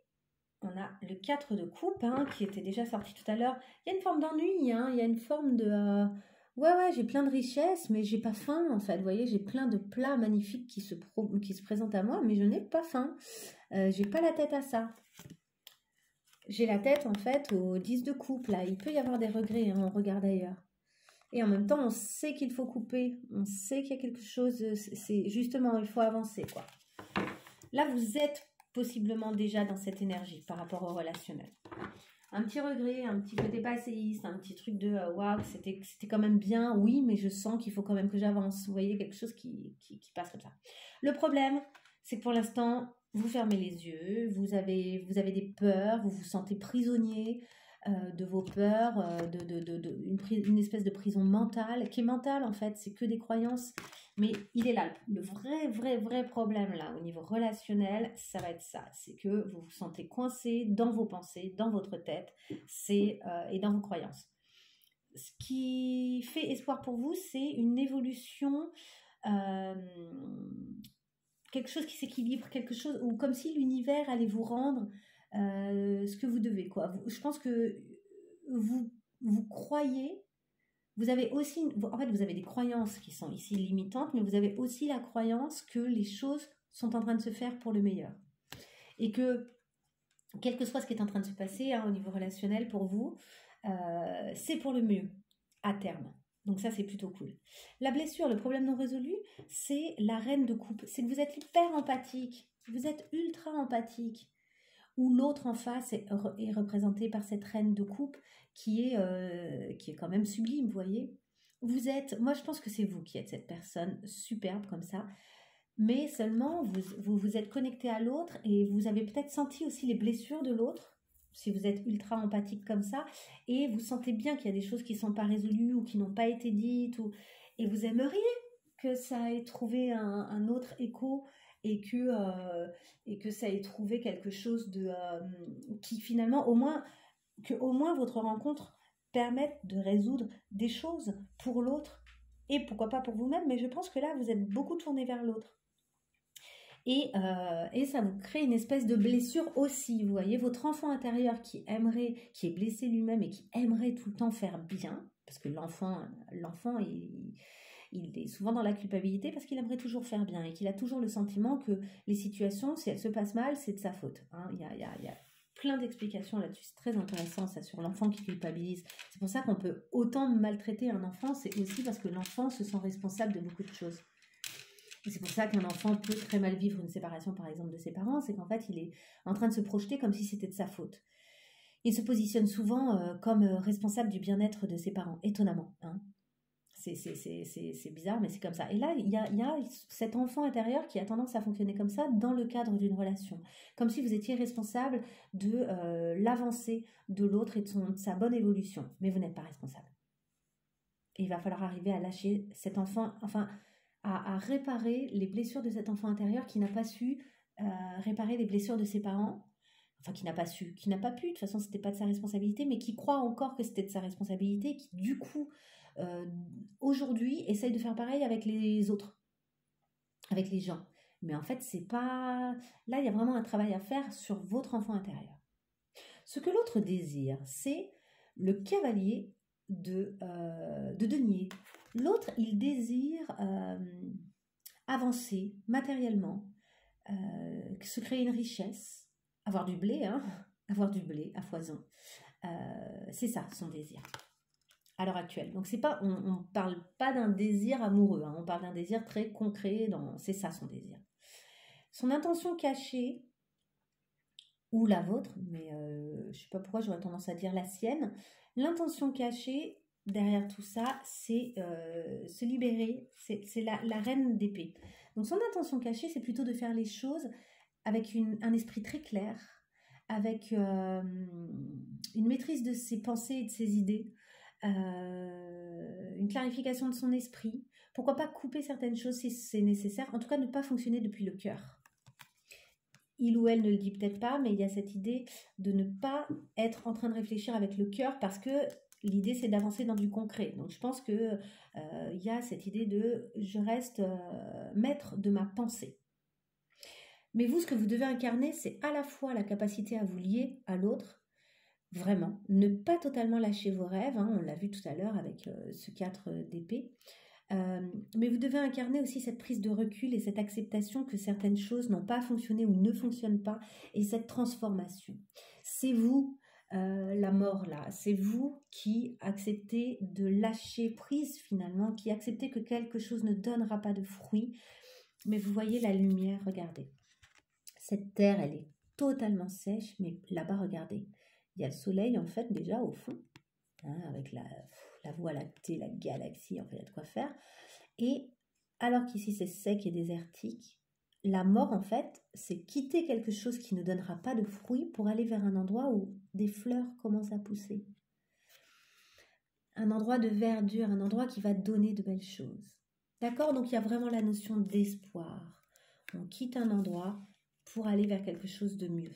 on a le 4 de coupe hein, qui était déjà sorti tout à l'heure. Il y a une forme d'ennui, hein, il y a une forme de... ouais, j'ai plein de richesses, mais j'ai pas faim en fait. Vous voyez, j'ai plein de plats magnifiques qui se présentent à moi, mais je n'ai pas faim. J'ai pas la tête à ça. J'ai la tête en fait au 10 de coupe là. Il peut y avoir des regrets, hein, on regarde ailleurs. Et en même temps, on sait qu'il faut couper. On sait qu'il y a quelque chose... C'est justement, il faut avancer, quoi. Là, vous êtes possiblement déjà dans cette énergie par rapport au relationnel. un petit regret, un petit côté passéiste, un petit truc de waouh, c'était quand même bien, oui, mais je sens qu'il faut quand même que j'avance. Vous voyez, quelque chose qui passe comme ça. Le problème, c'est que pour l'instant, vous fermez les yeux, vous avez des peurs, vous vous sentez prisonnier de vos peurs, une espèce de prison mentale, qui est mentale en fait, c'est que des croyances. Mais il est là, le vrai problème là, au niveau relationnel, ça va être ça. C'est que vous vous sentez coincé dans vos pensées, dans votre tête, et dans vos croyances. Ce qui fait espoir pour vous, c'est une évolution, euh, quelque chose qui s'équilibre, quelque chose, ou comme si l'univers allait vous rendre ce que vous devez, quoi. Je pense que vous croyez. Vous avez aussi, en fait, vous avez des croyances qui sont ici limitantes, mais vous avez aussi la croyance que les choses sont en train de se faire pour le meilleur. Et que, quel que soit ce qui est en train de se passer au niveau relationnel pour vous, c'est pour le mieux, à terme. Donc ça, c'est plutôt cool. La blessure, le problème non résolu, c'est la reine de coupe. C'est que vous êtes hyper empathique, vous êtes ultra empathique, où l'autre en face est représenté par cette reine de coupe qui est quand même sublime, vous voyez. Moi je pense que c'est vous qui êtes cette personne superbe comme ça, mais seulement vous êtes connecté à l'autre et vous avez peut-être senti aussi les blessures de l'autre, si vous êtes ultra empathique comme ça, et vous sentez bien qu'il y a des choses qui ne sont pas résolues ou qui n'ont pas été dites, et vous aimeriez que ça ait trouvé un autre écho et que ça ait trouvé quelque chose qui finalement, au moins votre rencontre permette de résoudre des choses pour l'autre et pourquoi pas pour vous-même, mais je pense que là, vous êtes beaucoup tourné vers l'autre. Et ça vous crée une espèce de blessure aussi, vous voyez, votre enfant intérieur qui est blessé lui-même et qui aimerait tout le temps faire bien, parce que l'enfant il est souvent dans la culpabilité parce qu'il aimerait toujours faire bien et qu'il a toujours le sentiment que les situations, si elles se passent mal, c'est de sa faute. Il y a plein d'explications là-dessus, c'est très intéressant ça, sur l'enfant qui culpabilise. C'est pour ça qu'on peut autant maltraiter un enfant, c'est aussi parce que l'enfant se sent responsable de beaucoup de choses. Et c'est pour ça qu'un enfant peut très mal vivre une séparation, par exemple, de ses parents, c'est qu'en fait, il est en train de se projeter comme si c'était de sa faute. Il se positionne souvent comme responsable du bien-être de ses parents, étonnamment. C'est bizarre, mais c'est comme ça. Et là, il y a cet enfant intérieur qui a tendance à fonctionner comme ça dans le cadre d'une relation. Comme si vous étiez responsable de l'avancée de l'autre et de sa bonne évolution. Mais vous n'êtes pas responsable. Et il va falloir arriver à lâcher cet enfant, enfin, à réparer les blessures de cet enfant intérieur qui n'a pas su réparer les blessures de ses parents. Enfin, qui n'a pas pu, de toute façon, c'était pas de sa responsabilité, mais qui croit encore que c'était de sa responsabilité, qui, du coup, aujourd'hui, essaye de faire pareil avec les autres, avec les gens. Mais en fait, c'est pas... Là, il y a vraiment un travail à faire sur votre enfant intérieur. Ce que l'autre désire, c'est le cavalier de denier. L'autre, il désire avancer matériellement, se créer une richesse, avoir du blé, avoir du blé à foison. C'est ça, son désir. À l'heure actuelle. Donc c'est pas, on parle pas d'un désir amoureux, on parle d'un désir très concret, c'est ça son désir. Son intention cachée, ou la vôtre, mais je sais pas pourquoi j'aurais tendance à dire la sienne, l'intention cachée derrière tout ça, c'est se libérer, c'est la reine d'épée. Donc son intention cachée, c'est plutôt de faire les choses avec un esprit très clair, avec une maîtrise de ses pensées et de ses idées, une clarification de son esprit. Pourquoi pas couper certaines choses si c'est nécessaire, en tout cas ne pas fonctionner depuis le cœur. Il ou elle ne le dit peut-être pas, mais il y a cette idée de ne pas être en train de réfléchir avec le cœur parce que l'idée c'est d'avancer dans du concret. Donc je pense que y a cette idée de je reste maître de ma pensée. Mais vous, ce que vous devez incarner, c'est à la fois la capacité à vous lier à l'autre, vraiment, ne pas totalement lâcher vos rêves, on l'a vu tout à l'heure avec ce 4 d'épée, mais vous devez incarner aussi cette prise de recul et cette acceptation que certaines choses n'ont pas fonctionné ou ne fonctionnent pas, et cette transformation. C'est vous, la mort là, c'est vous qui acceptez de lâcher prise finalement, qui acceptez que quelque chose ne donnera pas de fruits, mais vous voyez la lumière, regardez. Cette terre, elle est totalement sèche, mais là-bas, regardez, Il y a le soleil, en fait, déjà au fond, hein, avec la Voie lactée, la galaxie, en fait, il y a de quoi faire. Et alors qu'ici, c'est sec et désertique, la mort, en fait, c'est quitter quelque chose qui ne donnera pas de fruits pour aller vers un endroit où des fleurs commencent à pousser. Un endroit de verdure, un endroit qui va donner de belles choses. D'accord? Donc, il y a vraiment la notion d'espoir. On quitte un endroit pour aller vers quelque chose de mieux.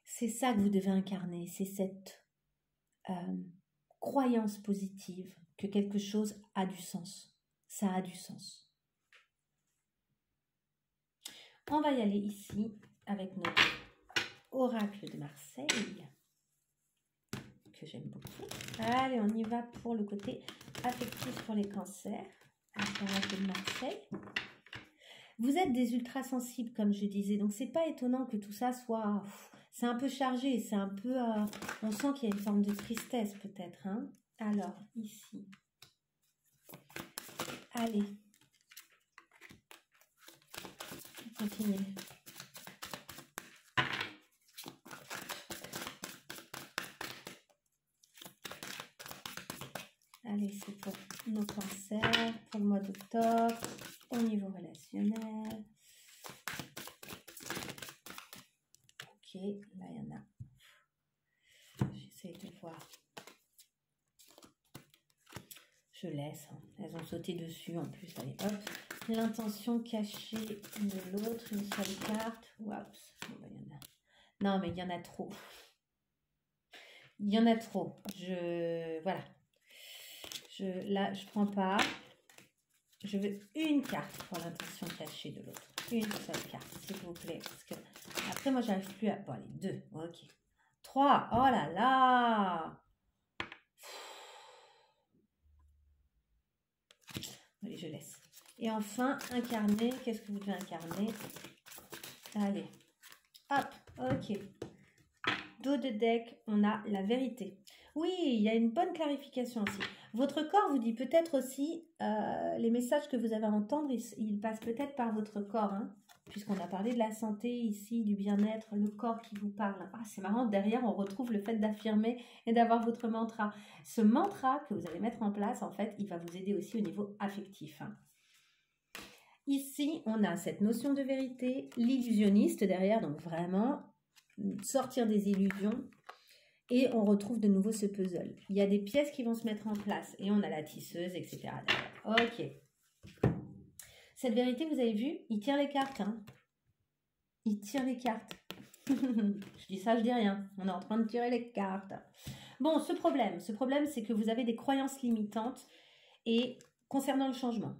C'est ça que vous devez incarner, c'est cette croyance positive que quelque chose a du sens. Ça a du sens. On va y aller ici avec notre oracle de Marseille, que j'aime beaucoup. Allez, on y va pour le côté affectif pour les cancers, avec l'oracle de Marseille. Vous êtes des ultra sensibles, comme je disais, donc c'est pas étonnant que tout ça soit... C'est un peu chargé, c'est un peu... on sent qu'il y a une forme de tristesse peut-être. Hein. Alors, ici. Allez. Continuez. Allez, c'est pour nos cancers, pour le mois d'octobre, au niveau relationnel. Ok, là il y en a. J'essaie de voir. Je laisse, hein. Elles ont sauté dessus en plus. Allez, hop. L'intention cachée de l'autre, une seule carte. Oups. Bon, bah, y en a. Non, mais il y en a trop. Il y en a trop. Voilà. Là, je prends pas. Je veux une carte pour l'intention cachée de l'autre. Une seule carte, s'il vous plaît. Parce que après, moi, j'arrive plus à... Bon, allez, 2. Ok. 3. Oh là là. Allez, je laisse. Et enfin, incarner. Qu'est-ce que vous devez incarner? Allez. Hop. Ok. Dos de deck, on a la vérité. Oui, il y a une bonne clarification aussi. Votre corps vous dit peut-être aussi, les messages que vous avez à entendre, ils passent peut-être par votre corps, hein, puisqu'on a parlé de la santé ici, du bien-être, le corps qui vous parle. Ah, c'est marrant, derrière on retrouve le fait d'affirmer et d'avoir votre mantra. Ce mantra que vous allez mettre en place, en fait, il va vous aider aussi au niveau affectif. Hein. Ici, on a cette notion de vérité, l'illusionniste derrière, donc vraiment sortir des illusions. Et on retrouve de nouveau ce puzzle. Il y a des pièces qui vont se mettre en place. Et on a la tisseuse, etc. Ok. Cette vérité, vous avez vu, il tire les cartes. Hein. Il tire les cartes. Je dis ça, je dis rien. On est en train de tirer les cartes. Bon, ce problème, c'est que vous avez des croyances limitantes et concernant le changement.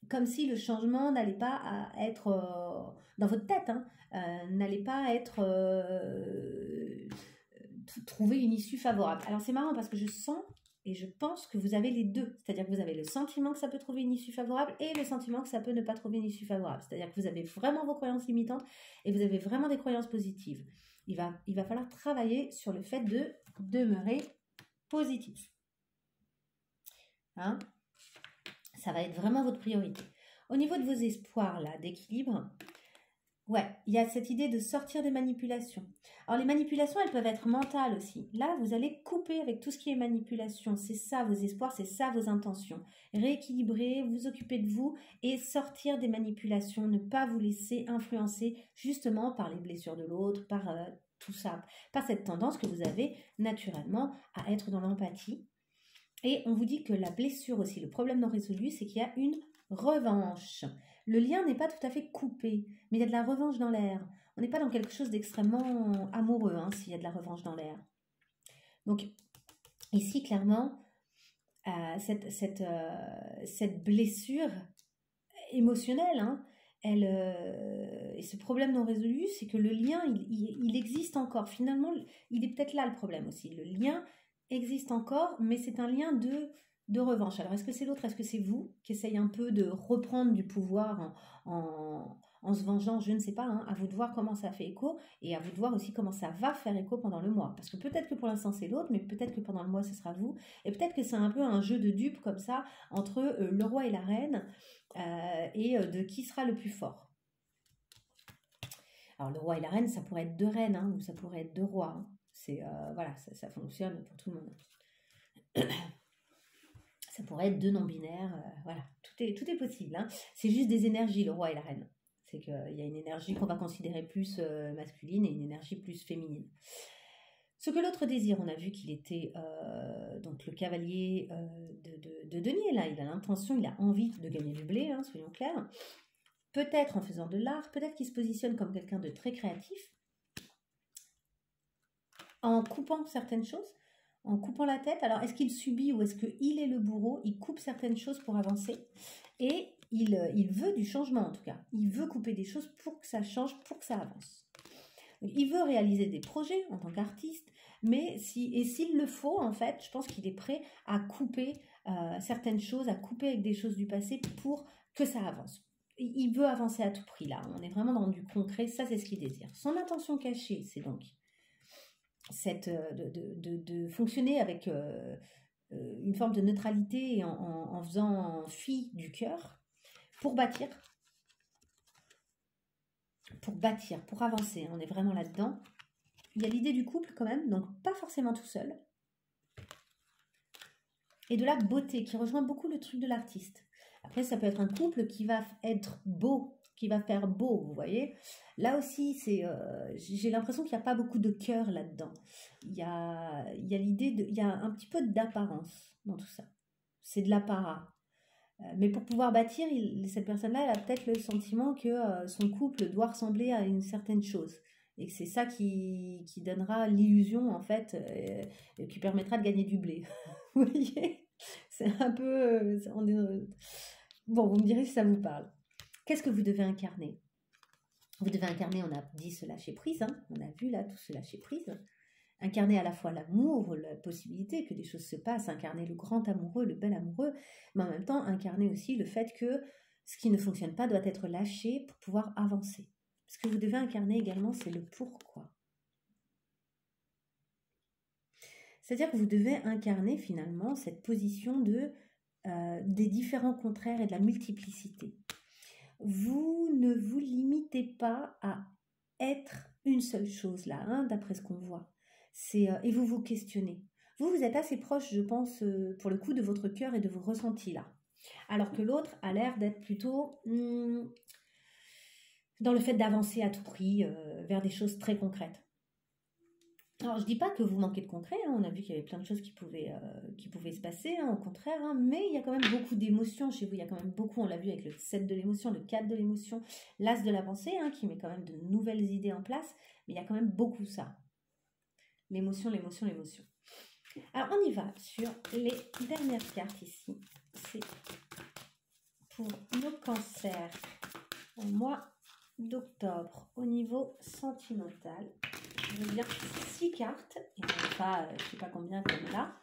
Comme si le changement n'allait pas être dans votre tête, hein, n'allait pas être... trouver une issue favorable. Alors c'est marrant parce que je sens et je pense que vous avez les deux. C'est-à-dire que vous avez le sentiment que ça peut trouver une issue favorable et le sentiment que ça peut ne pas trouver une issue favorable. C'est-à-dire que vous avez vraiment vos croyances limitantes et vous avez vraiment des croyances positives. Il va falloir travailler sur le fait de demeurer positif. Hein? Ça va être vraiment votre priorité. Au niveau de vos espoirs là, d'équilibre, ouais, il y a cette idée de sortir des manipulations. Alors les manipulations, elles peuvent être mentales aussi. Là, vous allez couper avec tout ce qui est manipulation. C'est ça vos espoirs, c'est ça vos intentions. Rééquilibrer, vous occuper de vous et sortir des manipulations. Ne pas vous laisser influencer justement par les blessures de l'autre, par tout ça. Par cette tendance que vous avez naturellement à être dans l'empathie. Et on vous dit que la blessure aussi, le problème non résolu, c'est qu'il y a une revanche. Le lien n'est pas tout à fait coupé, mais il y a de la revanche dans l'air. On n'est pas dans quelque chose d'extrêmement amoureux, hein, s'il y a de la revanche dans l'air. Donc, ici, clairement, cette blessure émotionnelle, hein, et ce problème non résolu, c'est que le lien, il existe encore. Finalement, il est peut-être là le problème aussi. Le lien existe encore, mais c'est un lien de revanche. Alors, est-ce que c'est l'autre, est-ce que c'est vous qui essayez un peu de reprendre du pouvoir en se vengeant? Je ne sais pas, hein, à vous de voir comment ça fait écho et à vous de voir aussi comment ça va faire écho pendant le mois. Parce que peut-être que pour l'instant c'est l'autre, mais peut-être que pendant le mois ce sera vous. Et peut-être que c'est un peu un jeu de dupes comme ça entre le roi et la reine et de qui sera le plus fort. Alors le roi et la reine, ça pourrait être deux reines, hein, ou ça pourrait être deux rois. Hein. C'est voilà, ça fonctionne pour tout le monde. Ça pourrait être deux non-binaires, voilà, tout est possible. Hein. C'est juste des énergies, le roi et la reine. C'est qu'il y a une énergie qu'on va considérer plus masculine et une énergie plus féminine. Ce que l'autre désire, on a vu qu'il était donc le cavalier de denier, là, il a l'intention, il a envie de gagner du blé, hein, soyons clairs. Peut-être en faisant de l'art, peut-être qu'il se positionne comme quelqu'un de très créatif, en coupant certaines choses, en coupant la tête. Alors, est-ce qu'il subit ou est-ce qu'il est le bourreau? Il coupe certaines choses pour avancer et il veut du changement en tout cas. Il veut couper des choses pour que ça change, pour que ça avance. Donc, il veut réaliser des projets en tant qu'artiste, mais s'il le faut, en fait, je pense qu'il est prêt à couper certaines choses, à couper avec des choses du passé pour que ça avance. Il veut avancer à tout prix là. On est vraiment dans du concret, ça c'est ce qu'il désire. Son intention cachée, c'est donc de fonctionner avec une forme de neutralité en faisant fi du cœur pour bâtir, pour avancer. On est vraiment là-dedans. Il y a l'idée du couple quand même, donc pas forcément tout seul. Et de la beauté qui rejoint beaucoup le truc de l'artiste. Après, ça peut être un couple qui va être beau, qui va faire beau, vous voyez. Là aussi, j'ai l'impression qu'il n'y a pas beaucoup de cœur là-dedans. Il y a l'idée il y a un petit peu d'apparence dans tout ça. C'est de l'apparat. Mais pour pouvoir bâtir, cette personne-là, elle a peut-être le sentiment que son couple doit ressembler à une certaine chose. Et que c'est ça qui donnera l'illusion, en fait, qui permettra de gagner du blé. Vous voyez? C'est un peu... Bon, vous me direz si ça vous parle. Qu'est-ce que vous devez incarner? Vous devez incarner, on a dit ce lâcher prise, hein, on a vu là tout ce lâcher prise. Incarner à la fois l'amour, la possibilité que des choses se passent, incarner le grand amoureux, le bel amoureux, mais en même temps incarner aussi le fait que ce qui ne fonctionne pas doit être lâché pour pouvoir avancer. Ce que vous devez incarner également, c'est le pourquoi. C'est-à-dire que vous devez incarner finalement cette position des différents contraires et de la multiplicité. Vous ne vous limitez pas à être une seule chose là, hein, d'après ce qu'on voit. Et vous vous questionnez. Vous êtes assez proche, je pense, pour le coup, de votre cœur et de vos ressentis là. Alors que l'autre a l'air d'être plutôt dans le fait d'avancer à tout prix vers des choses très concrètes. Alors, je ne dis pas que vous manquez de concret, hein, on a vu qu'il y avait plein de choses qui pouvaient se passer, hein, au contraire, hein, mais il y a quand même beaucoup d'émotions chez vous, il y a quand même beaucoup, on l'a vu avec le 7 de l'émotion, le 4 de l'émotion, l'As de la pensée, hein, qui met quand même de nouvelles idées en place, mais il y a quand même beaucoup ça. L'émotion, l'émotion, l'émotion. Alors, on y va sur les dernières cartes ici. C'est pour nos cancers au mois d'octobre au niveau sentimental. Je veux bien 6 cartes, et non pas, je ne sais pas combien comme là.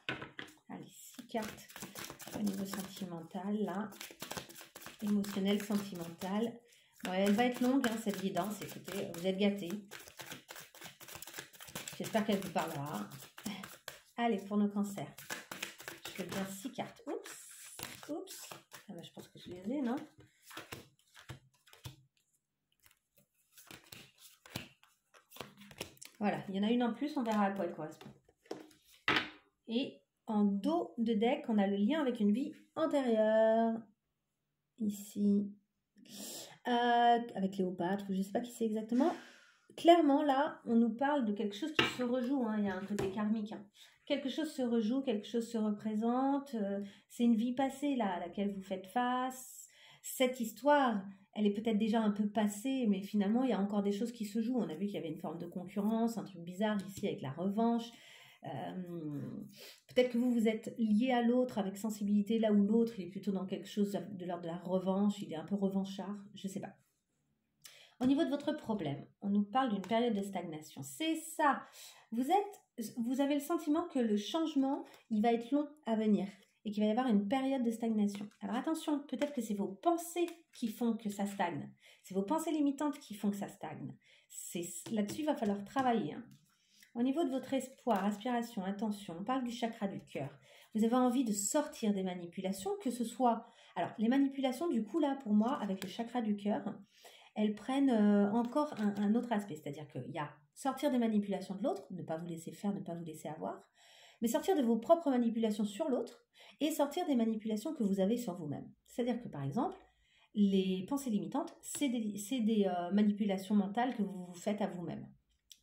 Allez, 6 cartes au niveau sentimental, là. Émotionnel, sentimental. Bon, elle va être longue, hein, cette guidance. Écoutez, vous êtes gâtés. J'espère qu'elle vous parlera. Allez, pour nos cancers. Je veux bien 6 cartes. Oups. Ah ben, je pense que je les ai, non? Voilà, il y en a une en plus, on verra à quoi elle correspond. Et en dos de deck, on a le lien avec une vie antérieure. Ici. Avec Cléopâtre, je ne sais pas qui c'est exactement. Clairement, là, on nous parle de quelque chose qui se rejoue. Hein. Il y a un côté karmique. Hein. Quelque chose se rejoue, quelque chose se représente. C'est une vie passée, là, à laquelle vous faites face. Cette histoire, elle est peut-être déjà un peu passée, mais finalement, il y a encore des choses qui se jouent. On a vu qu'il y avait une forme de concurrence, un truc bizarre ici avec la revanche. Peut-être que vous êtes lié à l'autre avec sensibilité, là où l'autre, il est plutôt dans quelque chose de l'ordre de la revanche, il est un peu revanchard, je ne sais pas. Au niveau de votre problème, on nous parle d'une période de stagnation. C'est ça. Vous avez le sentiment que le changement, il va être long à venir et qu'il va y avoir une période de stagnation. Alors attention, peut-être que c'est vos pensées qui font que ça stagne. C'est vos pensées limitantes qui font que ça stagne. Là-dessus, il va falloir travailler. Hein. Au niveau de votre espoir, aspiration, intention, on parle du chakra du cœur. Vous avez envie de sortir des manipulations, que ce soit... Alors, les manipulations, du coup, là, pour moi, avec le chakra du cœur, elles prennent encore un autre aspect. C'est-à-dire qu'il y a Sortir des manipulations de l'autre, ne pas vous laisser faire, ne pas vous laisser avoir, mais sortir de vos propres manipulations sur l'autre et sortir des manipulations que vous avez sur vous-même. C'est-à-dire que par exemple, les pensées limitantes, c'est des manipulations mentales que vous vous faites à vous-même.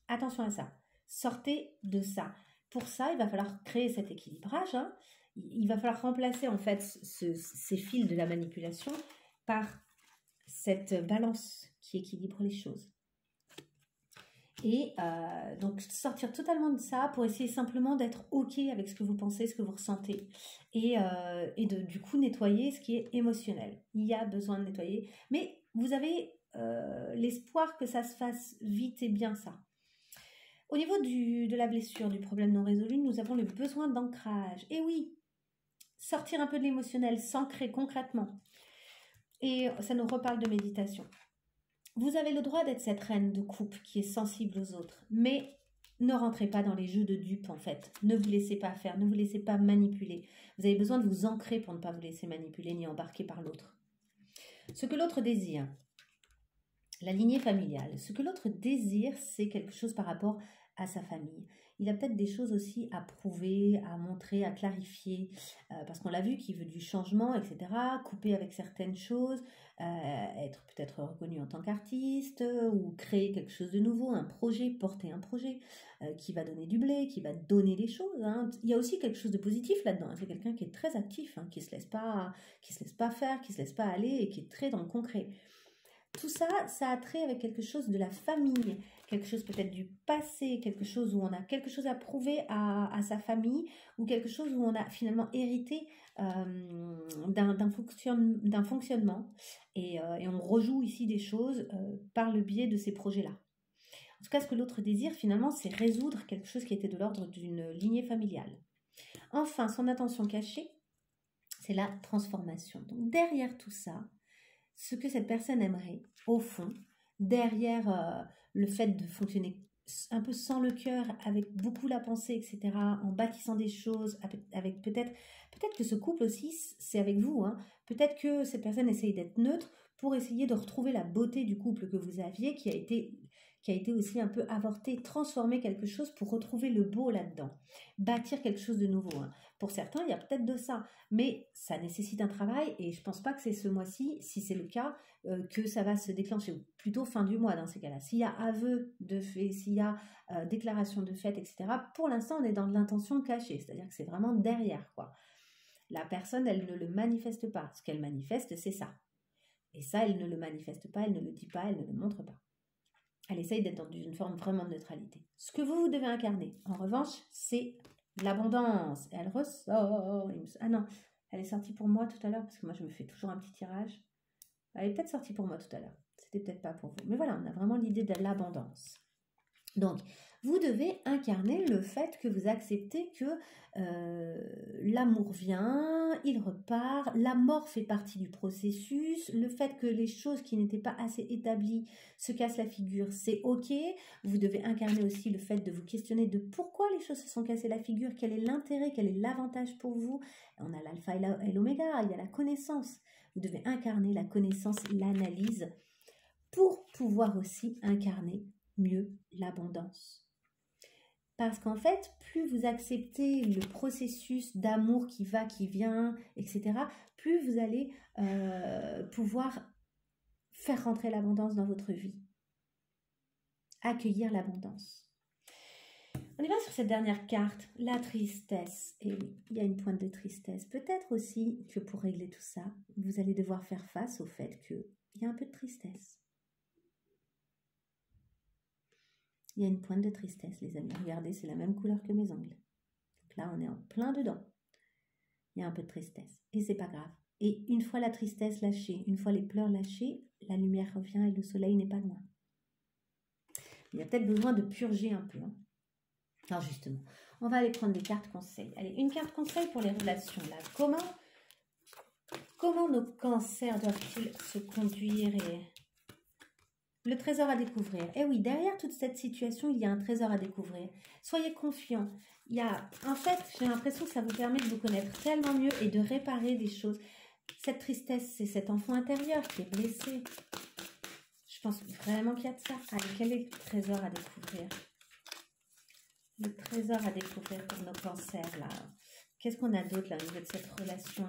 Attention à ça. Sortez de ça. Pour ça, il va falloir créer cet équilibrage. Hein. Il va falloir remplacer en fait ces fils de la manipulation par cette balance qui équilibre les choses. Et donc sortir totalement de ça pour essayer simplement d'être OK avec ce que vous pensez, ce que vous ressentez et du coup nettoyer ce qui est émotionnel. Il y a besoin de nettoyer, mais vous avez l'espoir que ça se fasse vite et bien ça. Au niveau de la blessure, du problème non résolu, nous avons le besoin d'ancrage. Et oui, sortir un peu de l'émotionnel, s'ancrer concrètement. Et ça nous reparle de méditation. Vous avez le droit d'être cette reine de coupe qui est sensible aux autres, mais ne rentrez pas dans les jeux de dupes en fait. Ne vous laissez pas faire, ne vous laissez pas manipuler. Vous avez besoin de vous ancrer pour ne pas vous laisser manipuler ni embarquer par l'autre. Ce que l'autre désire, la lignée familiale, ce que l'autre désire, c'est quelque chose par rapport à sa famille. Il a peut-être des choses aussi à prouver, à montrer, à clarifier, parce qu'on l'a vu qu'il veut du changement, etc., couper avec certaines choses, être peut-être reconnu en tant qu'artiste, ou créer quelque chose de nouveau, un projet, porter un projet qui va donner du blé, qui va donner des choses. Hein. Il y a aussi quelque chose de positif là-dedans. Hein. C'est quelqu'un qui est très actif, hein, qui se laisse pas faire, qui se laisse pas aller et qui est très dans le concret. Tout ça, ça a trait avec quelque chose de la famille, quelque chose peut-être du passé, quelque chose où on a quelque chose à prouver à sa famille, ou quelque chose où on a finalement hérité d'un fonctionnement. Et on rejoue ici des choses par le biais de ces projets-là. En tout cas, ce que l'autre désire finalement, c'est résoudre quelque chose qui était de l'ordre d'une lignée familiale. Enfin, son intention cachée, c'est la transformation. Donc derrière tout ça, ce que cette personne aimerait, au fond, derrière le fait de fonctionner un peu sans le cœur, avec beaucoup la pensée, etc., en bâtissant des choses, avec peut-être que ce couple aussi, c'est avec vous, hein, peut-être que cette personne essaye d'être neutre pour essayer de retrouver la beauté du couple que vous aviez, qui a été aussi un peu avorté, transformer quelque chose pour retrouver le beau là-dedans, bâtir quelque chose de nouveau. Hein. Pour certains, il y a peut-être de ça, mais ça nécessite un travail et je ne pense pas que c'est ce mois-ci, si c'est le cas, que ça va se déclencher, ou plutôt fin du mois dans ces cas-là. S'il y a aveu de fait, s'il y a déclaration de fait, etc., pour l'instant, on est dans de l'intention cachée, c'est-à-dire que c'est vraiment derrière, quoi. La personne, elle ne le manifeste pas. Ce qu'elle manifeste, c'est ça. Et ça, elle ne le manifeste pas, elle ne le dit pas, elle ne le montre pas. Elle essaye d'être dans une forme vraiment de neutralité. Ce que vous devez incarner, en revanche, c'est l'abondance. Et elle ressort. Ah non, elle est sortie pour moi tout à l'heure, parce que moi, je me fais toujours un petit tirage. Elle est peut-être sortie pour moi tout à l'heure. C'était peut-être pas pour vous. Mais voilà, on a vraiment l'idée de l'abondance. Donc, vous devez incarner le fait que vous acceptez que l'amour vient, il repart, la mort fait partie du processus, le fait que les choses qui n'étaient pas assez établies se cassent la figure, c'est ok. Vous devez incarner aussi le fait de vous questionner de pourquoi les choses se sont cassées la figure, quel est l'intérêt, quel est l'avantage pour vous. On a l'alpha et l'oméga, il y a la connaissance. Vous devez incarner la connaissance, l'analyse, pour pouvoir aussi incarner mieux l'abondance. Parce qu'en fait, plus vous acceptez le processus d'amour qui va, qui vient, etc., plus vous allez pouvoir faire rentrer l'abondance dans votre vie. Accueillir l'abondance. On y va sur cette dernière carte, la tristesse. Et oui, il y a une pointe de tristesse. Peut-être aussi que pour régler tout ça, vous allez devoir faire face au fait qu'il y a un peu de tristesse. Il y a une pointe de tristesse, les amis. Regardez, c'est la même couleur que mes ongles. Donc là, on est en plein dedans. Il y a un peu de tristesse. Et c'est pas grave. Et une fois la tristesse lâchée, une fois les pleurs lâchés, la lumière revient et le soleil n'est pas loin. Il y a peut-être besoin de purger un peu. Hein. Alors justement, on va aller prendre des cartes conseils. Allez, une carte conseil pour les relations. Là, comment nos cancers doivent-ils se conduire et... Le trésor à découvrir. Eh oui, derrière toute cette situation, il y a un trésor à découvrir. Soyez confiants. En fait, j'ai l'impression que ça vous permet de vous connaître tellement mieux et de réparer des choses. Cette tristesse, c'est cet enfant intérieur qui est blessé. Je pense vraiment qu'il y a de ça. Allez, quel est le trésor à découvrir? Le trésor à découvrir pour nos cancers, là. Qu'est-ce qu'on a d'autre, là, au niveau de cette relation?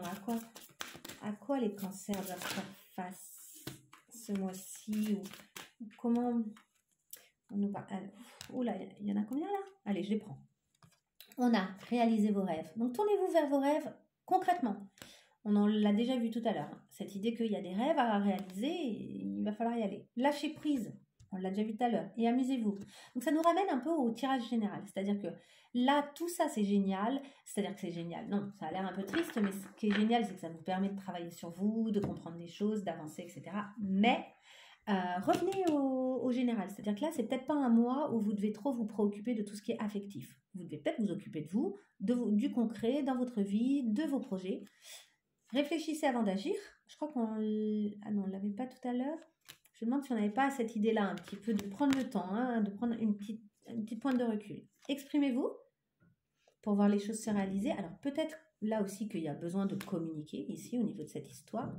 À quoi les cancers doivent faire face ce mois-ci? Ou comment on nous parle? Oh là, il y en a combien, là? Allez, je les prends. On a réalisé vos rêves. Donc, tournez-vous vers vos rêves concrètement. On en l'a déjà vu tout à l'heure. Cette idée qu'il y a des rêves à réaliser, il va falloir y aller. Lâchez prise. On l'a déjà vu tout à l'heure. Et amusez-vous. Donc, ça nous ramène un peu au tirage général. C'est-à-dire que là, tout ça, c'est génial. C'est-à-dire que c'est génial. Non, ça a l'air un peu triste, mais ce qui est génial, c'est que ça vous permet de travailler sur vous, de comprendre les choses, d'avancer, etc. Mais revenez au général. C'est-à-dire que là, c'est peut-être pas un mois où vous devez trop vous préoccuper de tout ce qui est affectif. Vous devez peut-être vous occuper de vous, du concret, dans votre vie, de vos projets. Réfléchissez avant d'agir. Je crois qu'on... Ah non, on ne l'avait pas tout à l'heure. Je me demande si on n'avait pas cette idée-là, un petit peu, de prendre le temps, hein, de prendre une petite pointe de recul. Exprimez-vous pour voir les choses se réaliser. Alors peut-être là aussi qu'il y a besoin de communiquer ici au niveau de cette histoire.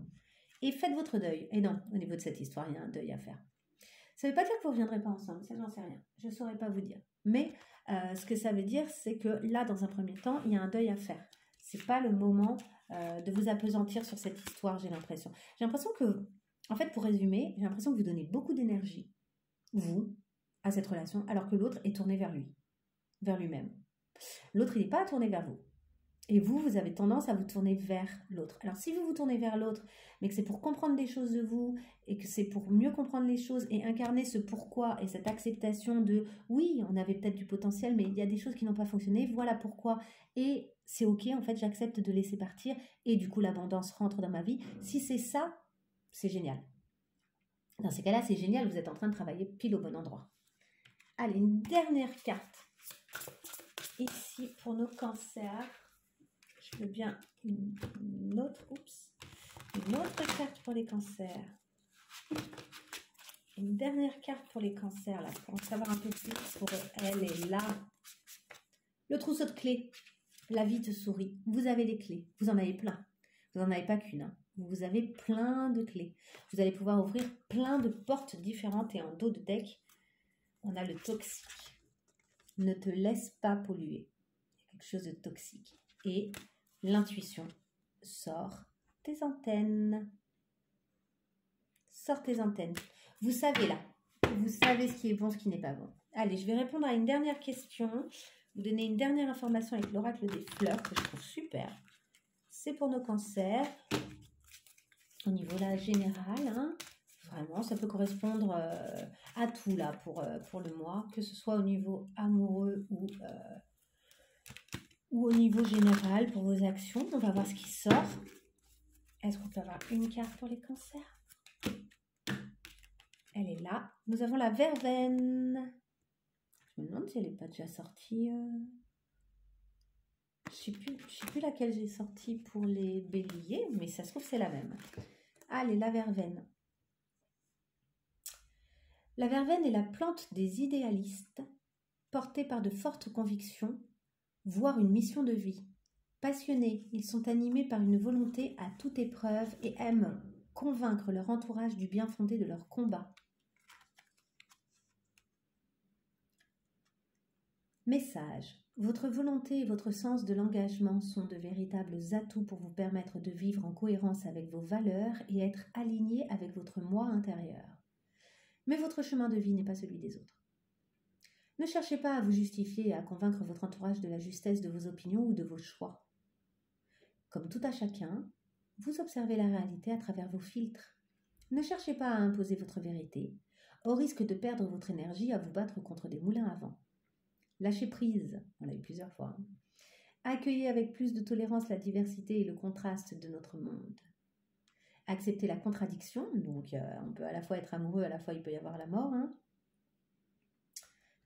Et faites votre deuil. Et non, au niveau de cette histoire, il y a un deuil à faire. Ça ne veut pas dire que vous ne reviendrez pas ensemble, ça j'en sais rien. Je ne saurais pas vous dire. Mais ce que ça veut dire, c'est que là, dans un premier temps, il y a un deuil à faire. Ce n'est pas le moment de vous appesantir sur cette histoire, j'ai l'impression. J'ai l'impression que, en fait, pour résumer, j'ai l'impression que vous donnez beaucoup d'énergie, vous, à cette relation, alors que l'autre est tourné vers lui, vers lui-même. L'autre, il n'est pas tourné vers vous. Et vous avez tendance à vous tourner vers l'autre. Alors, si vous vous tournez vers l'autre, mais que c'est pour comprendre des choses de vous, et que c'est pour mieux comprendre les choses et incarner ce pourquoi et cette acceptation de « oui, on avait peut-être du potentiel, mais il y a des choses qui n'ont pas fonctionné, voilà pourquoi. Et c'est ok, en fait, j'accepte de laisser partir. Et du coup, l'abondance rentre dans ma vie. » Si c'est ça, c'est génial. Dans ces cas-là, c'est génial, vous êtes en train de travailler pile au bon endroit. Allez, une dernière carte. Ici, pour nos cancers. Je veux bien une autre carte pour les cancers. Une dernière carte pour les cancers, là, pour en savoir un peu plus pour elle est là. Le trousseau de clés. La vie te sourit. Vous avez les clés. Vous en avez plein. Vous n'en avez pas qu'une. Hein. Vous avez plein de clés. Vous allez pouvoir ouvrir plein de portes différentes et en dos de deck, on a le toxique. Ne te laisse pas polluer. Il y a quelque chose de toxique. Et l'intuition, sort tes antennes. Sors tes antennes. Vous savez là. Vous savez ce qui est bon, ce qui n'est pas bon. Allez, je vais répondre à une dernière question. Vous donner une dernière information avec l'oracle des fleurs que je trouve super. C'est pour nos cancers. Au niveau là général, hein, vraiment, ça peut correspondre à tout là pour le mois, que ce soit au niveau amoureux ou au niveau général pour vos actions. On va voir ce qui sort. Est-ce qu'on peut avoir une carte pour les cancers? Elle est là. Nous avons la verveine. Je me demande si elle n'est pas déjà sortie. Je ne sais plus laquelle j'ai sortie pour les béliers, mais ça se trouve c'est la même. Allez, la verveine. La verveine est la plante des idéalistes, portés par de fortes convictions, voire une mission de vie. Passionnés, ils sont animés par une volonté à toute épreuve et aiment convaincre leur entourage du bien fondé de leur combat. Message. Votre volonté et votre sens de l'engagement sont de véritables atouts pour vous permettre de vivre en cohérence avec vos valeurs et être aligné avec votre moi intérieur. Mais votre chemin de vie n'est pas celui des autres. Ne cherchez pas à vous justifier et à convaincre votre entourage de la justesse de vos opinions ou de vos choix. Comme tout à chacun, vous observez la réalité à travers vos filtres. Ne cherchez pas à imposer votre vérité, au risque de perdre votre énergie à vous battre contre des moulins à vent. Lâchez prise, on l'a eu plusieurs fois. Accueillez avec plus de tolérance la diversité et le contraste de notre monde. Acceptez la contradiction, donc on peut à la fois être amoureux, à la fois il peut y avoir la mort. Hein.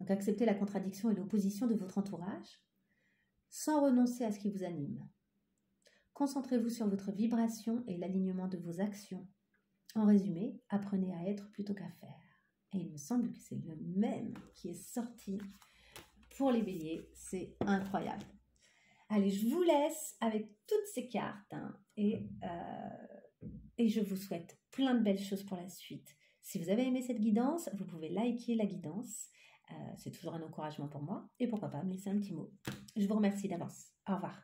Donc acceptez la contradiction et l'opposition de votre entourage, sans renoncer à ce qui vous anime. Concentrez-vous sur votre vibration et l'alignement de vos actions. En résumé, apprenez à être plutôt qu'à faire. Et il me semble que c'est le même qui est sorti pour les béliers, c'est incroyable. Allez, je vous laisse avec toutes ces cartes hein, et je vous souhaite plein de belles choses pour la suite. Si vous avez aimé cette guidance, vous pouvez liker la guidance. C'est toujours un encouragement pour moi. Et pourquoi pas me laisser un petit mot. Je vous remercie d'avance. Au revoir.